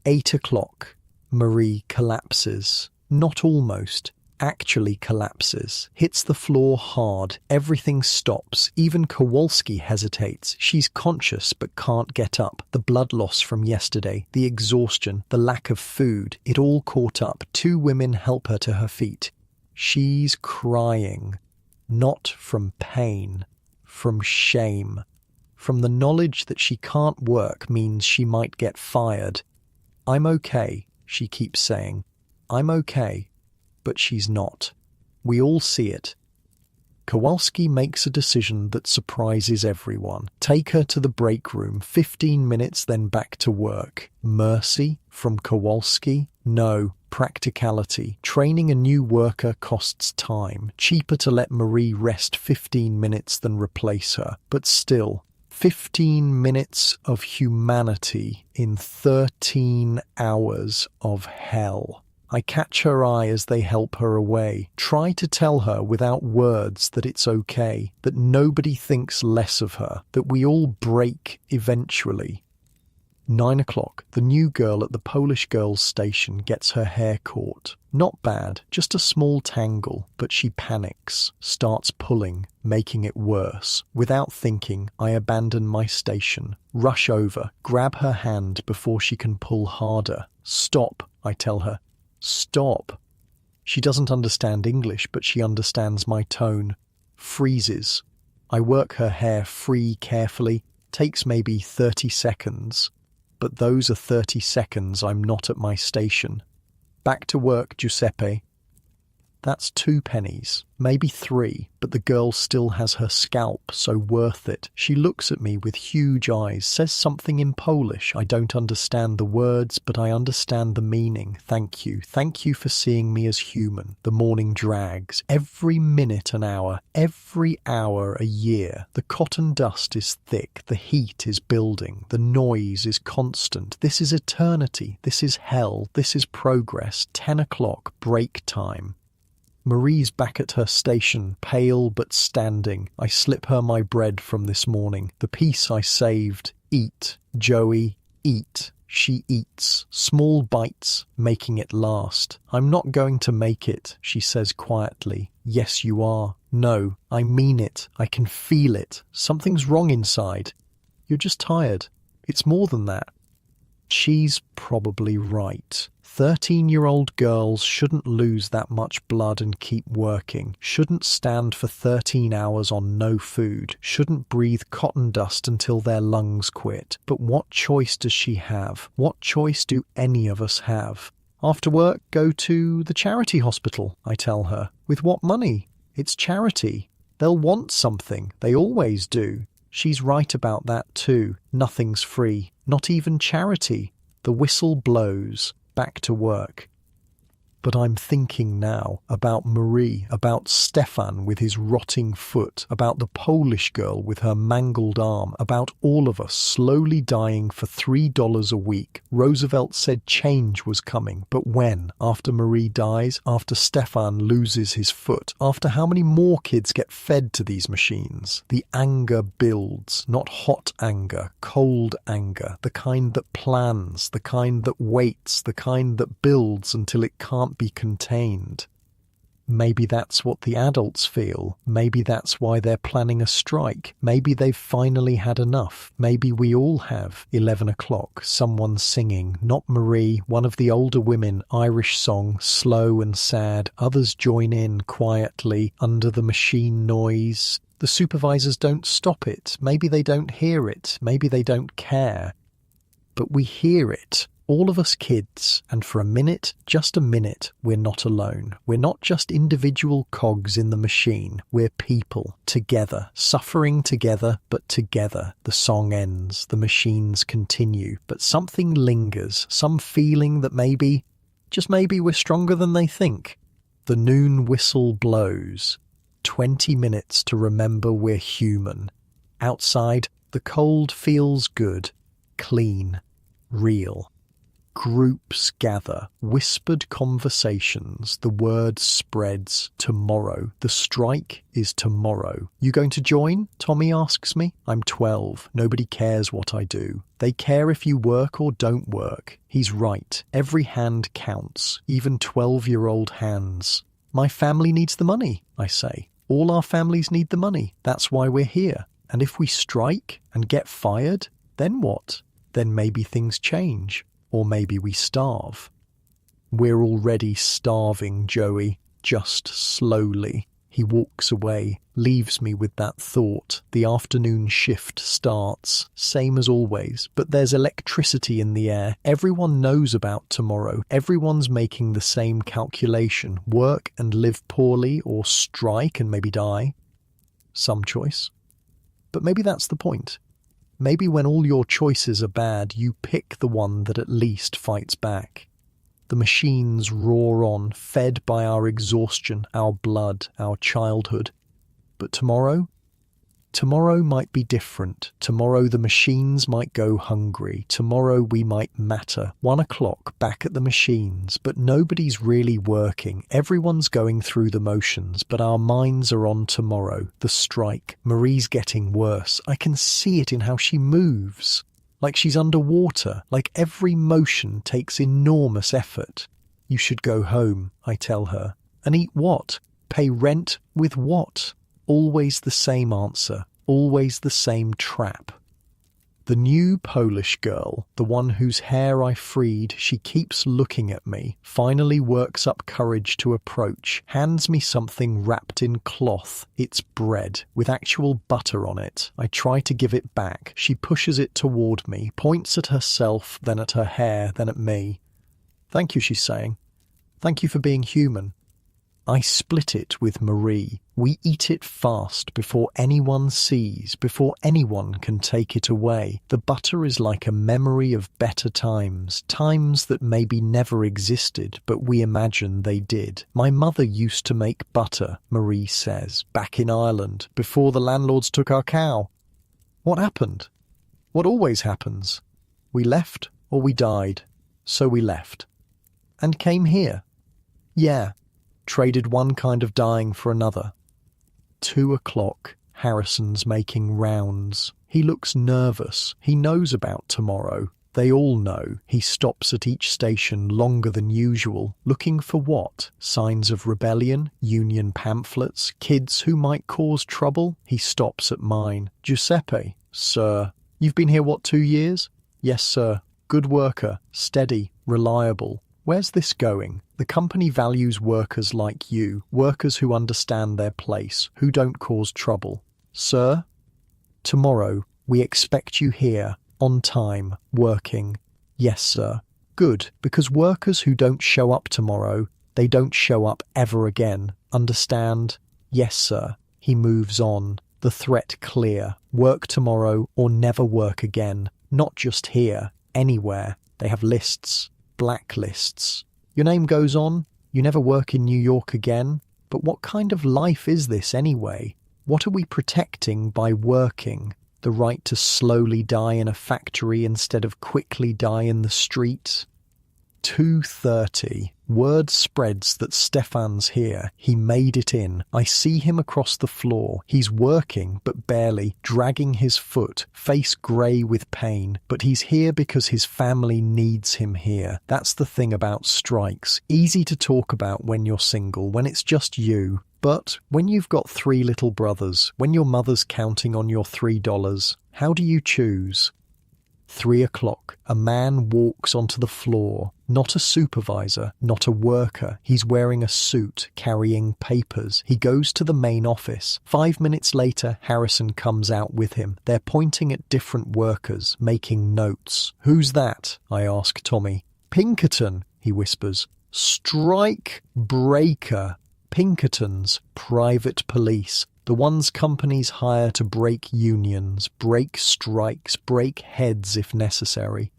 8 o'clock. Marie collapses. Not almost. Actually collapses. Hits the floor hard. Everything stops. Even Kowalski hesitates. She's conscious but can't get up. The blood loss from yesterday, the exhaustion, the lack of food, it all caught up. 2 women help her to her feet. She's crying. Not from pain. From shame. From the knowledge that she can't work means she might get fired. "I'm okay," she keeps saying. "I'm okay." But she's not. We all see it. Kowalski makes a decision that surprises everyone. Take her to the break room, 15 minutes, then back to work. Mercy from Kowalski? No. Practicality. Training a new worker costs time. Cheaper to let Marie rest 15 minutes than replace her. But still, 15 minutes of humanity in 13 hours of hell. I catch her eye as they help her away. Try to tell her without words that it's okay, that nobody thinks less of her, that we all break eventually. 9 o'clock. The new girl at the Polish girls' station gets her hair caught. Not bad, just a small tangle, but she panics, starts pulling, making it worse. Without thinking, I abandon my station, rush over, grab her hand before she can pull harder. "Stop," I tell her. "Stop." She doesn't understand English, but she understands my tone. Freezes. I work her hair free carefully. Takes maybe 30 seconds. But those are 30 seconds I'm not at my station. "Back to work, Giuseppe." That's 2 pennies, maybe 3, but the girl still has her scalp, so worth it. She looks at me with huge eyes, says something in Polish. I don't understand the words, but I understand the meaning. Thank you. Thank you for seeing me as human. The morning drags. Every minute an hour. Every hour a year. The cotton dust is thick. The heat is building. The noise is constant. This is eternity. This is hell. This is progress. 10 o'clock, break time. Marie's back at her station, pale but standing. I slip her my bread from this morning, the piece I saved. Eat, Joey, eat. She eats, small bites, making it last. I'm not going to make it, she says quietly. Yes, you are. No, I mean it. I can feel it. Something's wrong inside. You're just tired. It's more than that. She's probably right. 13-year-old girls shouldn't lose that much blood and keep working, shouldn't stand for 13 hours on no food, shouldn't breathe cotton dust until their lungs quit. But what choice does she have? What choice do any of us have? After work, go to the charity hospital, I tell her. With what money? It's charity. They'll want something. They always do. She's right about that too. Nothing's free. Not even charity. The whistle blows. Back to work. But I'm thinking now about Marie, about Stefan with his rotting foot, about the Polish girl with her mangled arm, about all of us slowly dying for $3 a week. Roosevelt said change was coming, but when? After Marie dies? After Stefan loses his foot? After how many more kids get fed to these machines? The anger builds, not hot anger, cold anger, the kind that plans, the kind that waits, the kind that builds until it can't be contained. Maybe that's what the adults feel. Maybe that's why they're planning a strike. Maybe they've finally had enough. Maybe we all have. 11 o'clock, someone singing, not Marie, one of the older women, Irish song, slow and sad. Others join in quietly under the machine noise. The supervisors don't stop it. Maybe they don't hear it. Maybe they don't care. But we hear it. All of us kids, and for a minute, just a minute, we're not alone. We're not just individual cogs in the machine. We're people, together, suffering together, but together. The song ends, the machines continue, but something lingers, some feeling that maybe, just maybe we're stronger than they think. The noon whistle blows. 20 minutes to remember we're human. Outside, the cold feels good, clean, real. Groups gather, whispered conversations, the word spreads. Tomorrow. The strike is tomorrow. You going to join? Tommy asks me. I'm 12. Nobody cares what I do. They care if you work or don't work. He's right. Every hand counts, even 12-year-old hands. My family needs the money, I say. All our families need the money. That's why we're here. And if we strike and get fired, then what? Then maybe things change. Or maybe we starve. We're already starving, Joey, just slowly. He walks away, leaves me with that thought. The afternoon shift starts, same as always, but there's electricity in the air. Everyone knows about tomorrow. Everyone's making the same calculation. Work and live poorly, or strike and maybe die. Some choice. But maybe that's the point. Maybe when all your choices are bad, you pick the one that at least fights back. The machines roar on, fed by our exhaustion, our blood, our childhood. But tomorrow? Tomorrow might be different. Tomorrow the machines might go hungry. Tomorrow we might matter. 1 o'clock back at the machines, but nobody's really working. Everyone's going through the motions, but our minds are on tomorrow. The strike. Marie's getting worse. I can see it in how she moves. Like she's underwater. Like every motion takes enormous effort. You should go home, I tell her. And eat what? Pay rent with what? Always the same answer, always the same trap. The new Polish girl, the one whose hair I freed, she keeps looking at me, finally works up courage to approach, hands me something wrapped in cloth. It's bread, with actual butter on it. I try to give it back. She pushes it toward me, points at herself, then at her hair, then at me. Thank you, she's saying. Thank you for being human. I split it with Marie. We eat it fast before anyone sees, before anyone can take it away. The butter is like a memory of better times, times that maybe never existed, but we imagine they did. My mother used to make butter, Marie says, back in Ireland, before the landlords took our cow. What happened? What always happens? We left or we died. So we left. And came here. Yeah. Traded one kind of dying for another. 2 o'clock. Harrison's making rounds. He looks nervous. He knows about tomorrow. They all know. He stops at each station longer than usual. Looking for what? Signs of rebellion? Union pamphlets? Kids who might cause trouble? He stops at mine. Giuseppe. Sir. You've been here, 2 years? Yes, sir. Good worker. Steady. Reliable. Where's this going? The company values workers like you. Workers who understand their place. Who don't cause trouble. Sir? Tomorrow. We expect you here. On time, working. Yes, sir. Good, because workers who don't show up tomorrow, they don't show up ever again. Understand? Yes, sir. He moves on. The threat clear. Work tomorrow or never work again. Not just here, anywhere. They have lists, blacklists. Your name goes on. You never work in New York again. But what kind of life is this anyway? What are we protecting by working? The right to slowly die in a factory instead of quickly die in the street? 2:30. Word spreads that Stefan's here. He made it in. I see him across the floor. He's working, but barely, dragging his foot, face grey with pain. But he's here because his family needs him here. That's the thing about strikes. Easy to talk about when you're single, when it's just you. But when you've got 3 little brothers, when your mother's counting on your $3, how do you choose? 3 o'clock. A man walks onto the floor. Not a supervisor, not a worker. He's wearing a suit, carrying papers. He goes to the main office. 5 minutes later, Harrison comes out with him. They're pointing at different workers, making notes. Who's that? I ask Tommy. Pinkerton, he whispers. Strike breaker. Pinkertons, private police, the ones companies hire to break unions, break strikes, break heads if necessary.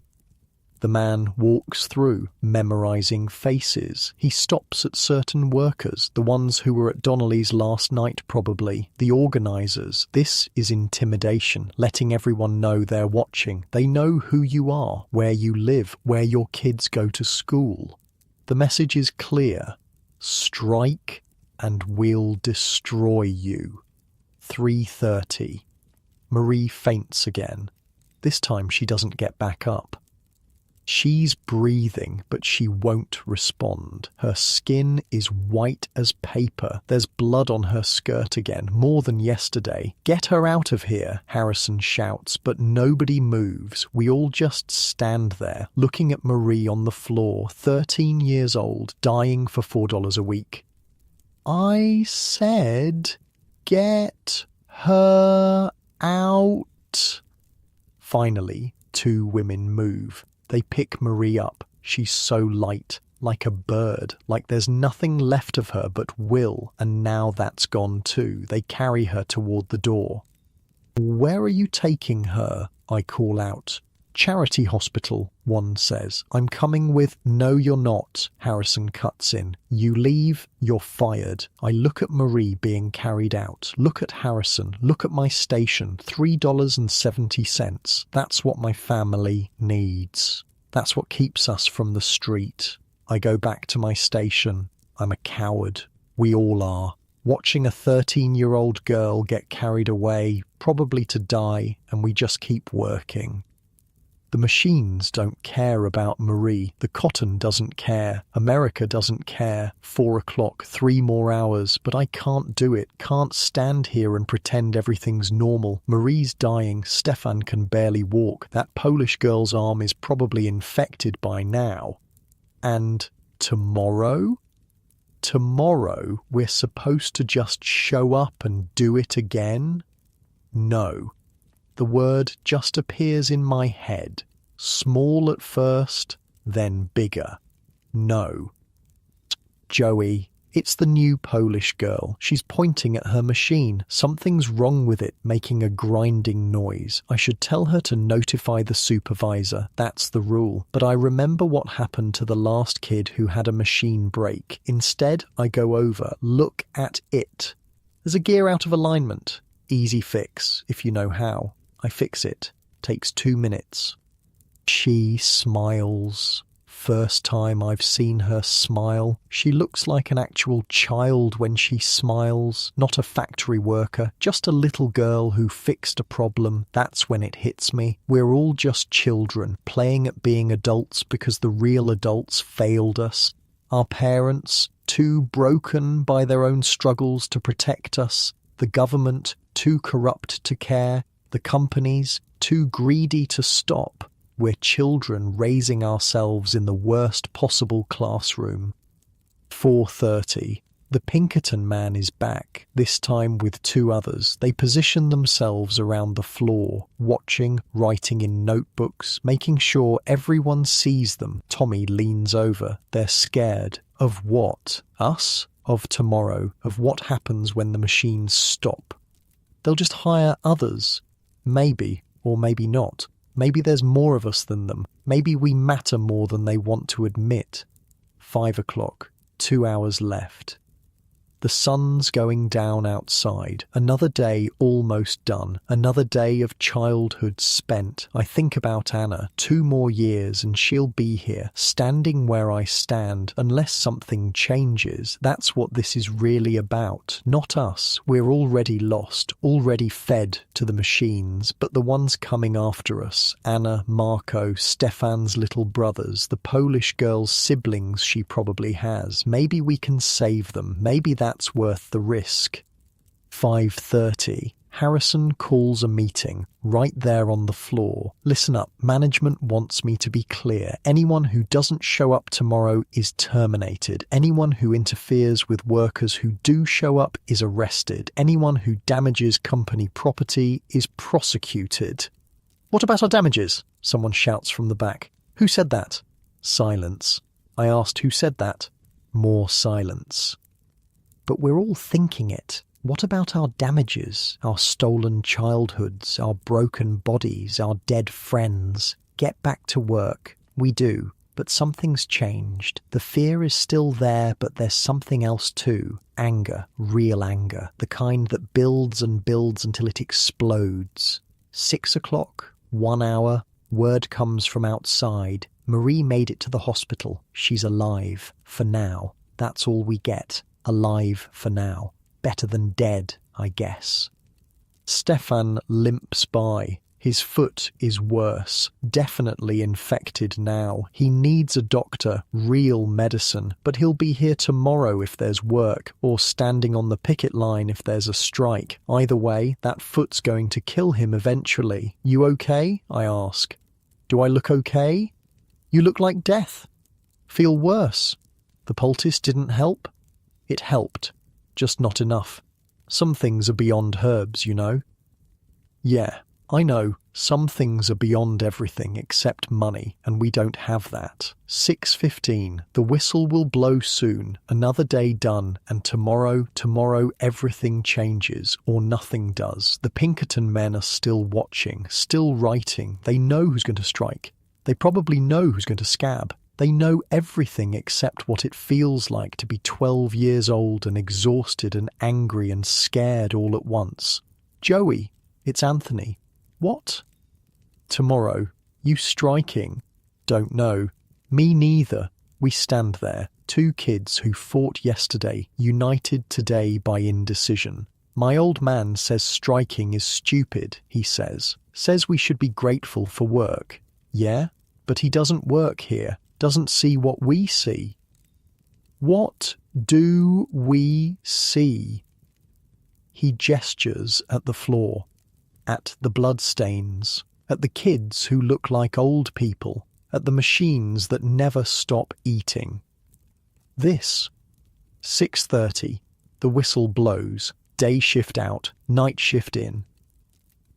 The man walks through, memorizing faces. He stops at certain workers, the ones who were at Donnelly's last night probably, the organizers. This is intimidation, letting everyone know they're watching. They know who you are, where you live, where your kids go to school. The message is clear. Strike and we'll destroy you. 3:30. Marie faints again. This time she doesn't get back up. She's breathing, but she won't respond. Her skin is white as paper. There's blood on her skirt again, more than yesterday. Get her out of here, Harrison shouts, but nobody moves. We all just stand there, looking at Marie on the floor, 13 years old, dying for $4 a week. I said, get her out. Finally, 2 women move. They pick Marie up. She's so light, like a bird, like there's nothing left of her but will, and now that's gone too. They carry her toward the door. Where are you taking her? I call out. Charity hospital, one says. I'm coming with. No, you're not, Harrison cuts in. You leave, you're fired. I look at Marie being carried out. Look at Harrison. Look at my station. $3.70. That's what my family needs. That's what keeps us from the street. I go back to my station. I'm a coward. We all are. Watching a 13-year-old girl get carried away, probably to die, and we just keep working. The machines don't care about Marie. The cotton doesn't care. America doesn't care. 4 o'clock, 3 more hours, but I can't do it. Can't stand here and pretend everything's normal. Marie's dying. Stefan can barely walk. That Polish girl's arm is probably infected by now. And tomorrow? Tomorrow, we're supposed to just show up and do it again? No. The word just appears in my head. Small at first, then bigger. No. Joey, it's the new Polish girl. She's pointing at her machine. Something's wrong with it, making a grinding noise. I should tell her to notify the supervisor. That's the rule. But I remember what happened to the last kid who had a machine break. Instead, I go over. Look at it. There's a gear out of alignment. Easy fix, if you know how. I fix it. Takes 2 minutes. She smiles. First time I've seen her smile. She looks like an actual child when she smiles, not a factory worker, just a little girl who fixed a problem. That's when it hits me. We're all just children, playing at being adults because the real adults failed us. Our parents, too broken by their own struggles to protect us. The government, too corrupt to care. The companies, too greedy to stop. We're children raising ourselves in the worst possible classroom. 4:30. The Pinkerton man is back, this time with two others. They position themselves around the floor, watching, writing in notebooks, making sure everyone sees them. Tommy leans over. They're scared. Of what? Us? Of tomorrow. Of what happens when the machines stop. They'll just hire others. Maybe, or maybe not. Maybe there's more of us than them. Maybe we matter more than they want to admit. 5 o'clock. 2 hours left. The sun's going down outside. Another day almost done. Another day of childhood spent. I think about Anna. 2 more years and she'll be here, standing where I stand, unless something changes. That's what this is really about. Not us. We're already lost, already fed to the machines, but the ones coming after us. Anna, Marco, Stefan's little brothers, the Polish girl's siblings she probably has. Maybe we can save them. Maybe that's worth the risk. 5:30. Harrison calls a meeting, right there on the floor. Listen up, management wants me to be clear. Anyone who doesn't show up tomorrow is terminated. Anyone who interferes with workers who do show up is arrested. Anyone who damages company property is prosecuted. What about our damages? Someone shouts from the back. Who said that? Silence. I asked who said that. More silence. But we're all thinking it. What about our damages, our stolen childhoods, our broken bodies, our dead friends? Get back to work. We do, but something's changed. The fear is still there, but there's something else too. Anger, real anger, the kind that builds and builds until it explodes. 6 o'clock, 1 hour, word comes from outside. Marie made it to the hospital. She's alive, for now. That's all we get. Alive for now. Better than dead, I guess. Stefan limps by. His foot is worse. Definitely infected now. He needs a doctor, real medicine, but he'll be here tomorrow if there's work, or standing on the picket line if there's a strike. Either way, that foot's going to kill him eventually. You okay? I ask. Do I look okay? You look like death. Feel worse. The poultice didn't help? It helped, just not enough. Some things are beyond herbs, you know. Yeah, I know, some things are beyond everything except money, and we don't have that. 6:15, the whistle will blow soon, another day done, and tomorrow everything changes, or nothing does. The Pinkerton men are still watching, still writing. They know who's going to strike. They probably know who's going to scab. They know everything except what it feels like to be 12 years old and exhausted and angry and scared all at once. Joey, it's Anthony. What? Tomorrow. You striking? Don't know. Me neither. We stand there, 2 kids who fought yesterday, united today by indecision. My old man says striking is stupid, he says. Says we should be grateful for work. Yeah, but he doesn't work here. Doesn't see what we see. What do we see? He gestures at the floor, at the bloodstains, at the kids who look like old people, at the machines that never stop eating. This. 6:30. The whistle blows. Day shift out, night shift in.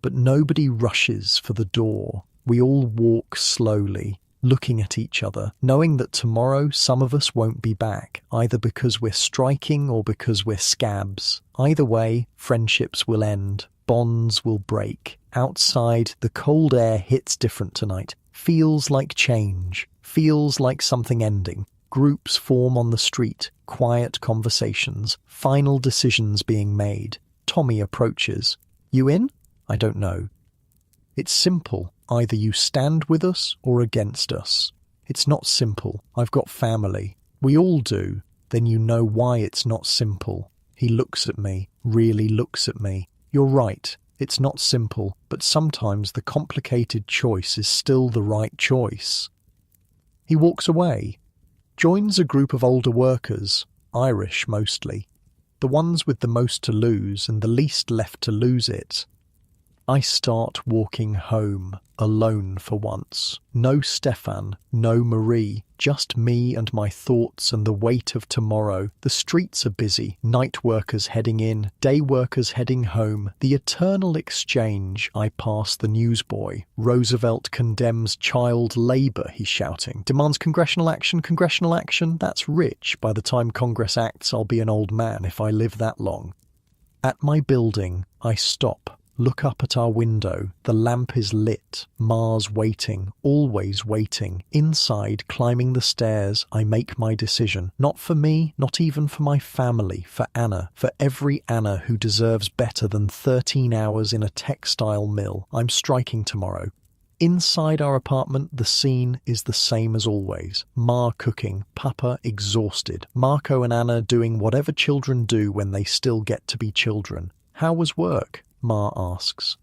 But nobody rushes for the door. We all walk slowly, looking at each other, knowing that tomorrow some of us won't be back, either because we're striking or because we're scabs. Either way, friendships will end, bonds will break. Outside, the cold air hits different tonight, feels like change, feels like something ending. Groups form on the street, quiet conversations, final decisions being made. Tommy approaches. You in? I don't know. It's simple. Either you stand with us or against us. It's not simple. I've got family. We all do. Then you know why it's not simple. He looks at me, really looks at me. You're right. It's not simple, but sometimes the complicated choice is still the right choice. He walks away, joins a group of older workers, Irish mostly, the ones with the most to lose and the least left to lose it. I start walking home, alone for once. No Stefan, no Marie, just me and my thoughts and the weight of tomorrow. The streets are busy, night workers heading in, day workers heading home. The eternal exchange. I pass the newsboy. Roosevelt condemns child labour, he's shouting. Demands congressional action, congressional action. That's rich. By the time Congress acts, I'll be an old man if I live that long. At my building, I stop. Look up at our window. The lamp is lit. Mars waiting, always waiting. Inside, climbing the stairs, I make my decision. Not for me, not even for my family, for Anna, for every Anna who deserves better than 13 hours in a textile mill. I'm striking tomorrow. Inside our apartment, the scene is the same as always. Ma cooking, Papa exhausted. Marco and Anna doing whatever children do when they still get to be children. How was work? Ma asks.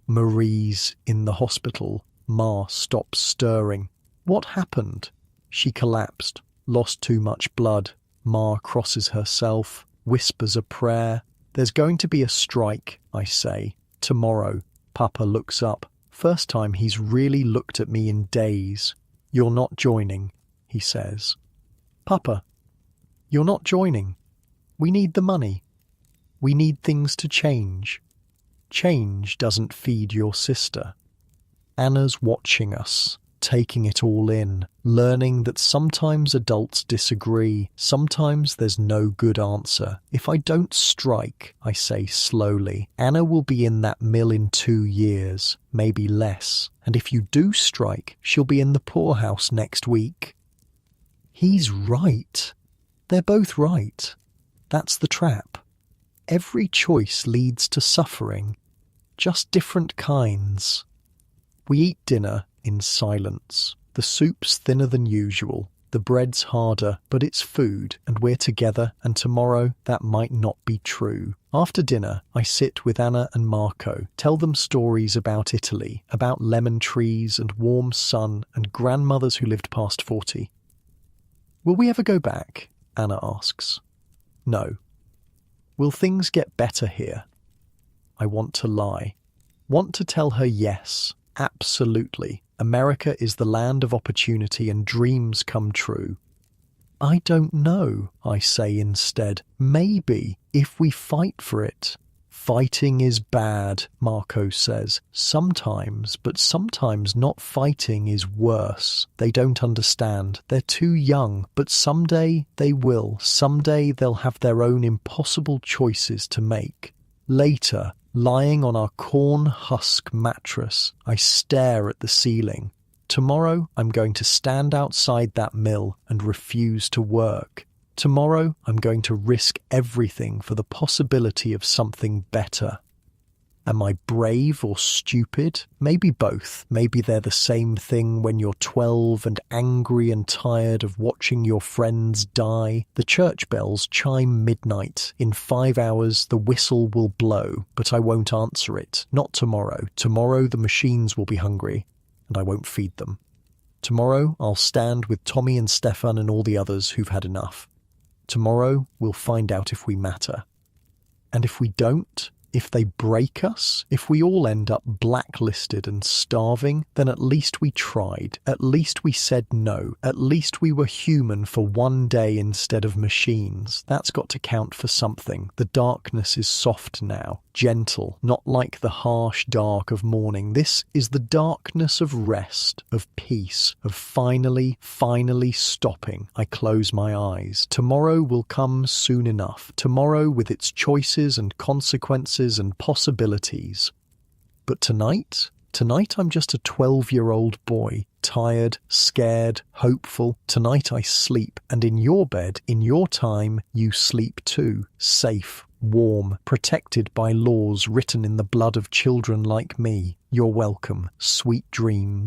Marie's in the hospital. Ma stops stirring. What happened? She collapsed, lost too much blood. Ma crosses herself, whispers a prayer. There's going to be a strike, I say. Tomorrow. Papa looks up. First time he's really looked at me in days. You're not joining, he says. Papa, you're not joining. We need the money. We need things to change. Change doesn't feed your sister. Anna's watching us, taking it all in, learning that sometimes adults disagree, sometimes there's no good answer. If I don't strike, I say slowly, Anna will be in that mill in 2 years, maybe less. And if you do strike, she'll be in the poorhouse next week. He's right. They're both right. That's the trap. Every choice leads to suffering, just different kinds. We eat dinner in silence. The soup's thinner than usual, the bread's harder, but it's food, and we're together, and tomorrow that might not be true. After dinner, I sit with Anna and Marco, tell them stories about Italy, about lemon trees and warm sun and grandmothers who lived past 40. Will we ever go back? Anna asks. No. Will things get better here? I want to lie. Want to tell her yes, absolutely. America is the land of opportunity and dreams come true. I don't know, I say instead. Maybe, if we fight for it. Fighting is bad, Marco says. Sometimes, but sometimes not fighting is worse. They don't understand. They're too young, but someday they will. Someday they'll have their own impossible choices to make. Later, lying on our corn husk mattress, I stare at the ceiling. Tomorrow, I'm going to stand outside that mill and refuse to work. Tomorrow, I'm going to risk everything for the possibility of something better. Am I brave or stupid? Maybe both. Maybe they're the same thing when you're 12 and angry and tired of watching your friends die. The church bells chime midnight. In 5 hours, the whistle will blow, but I won't answer it. Not tomorrow. Tomorrow, the machines will be hungry, and I won't feed them. Tomorrow, I'll stand with Tommy and Stefan and all the others who've had enough. Tomorrow, we'll find out if we matter. And if we don't, if they break us, if we all end up blacklisted and starving, then at least we tried. At least we said no. At least we were human for one day instead of machines. That's got to count for something. The darkness is soft now, gentle, not like the harsh dark of morning. This is the darkness of rest, of peace, of finally stopping. I close my eyes. Tomorrow will come soon enough. Tomorrow with its choices and consequences and possibilities. But tonight I'm just a 12-year-old boy, tired, scared, hopeful. Tonight I sleep, and in your bed, in your time, you sleep too, safe, warm, protected by laws written in the blood of children like me. You're welcome. Sweet dreams.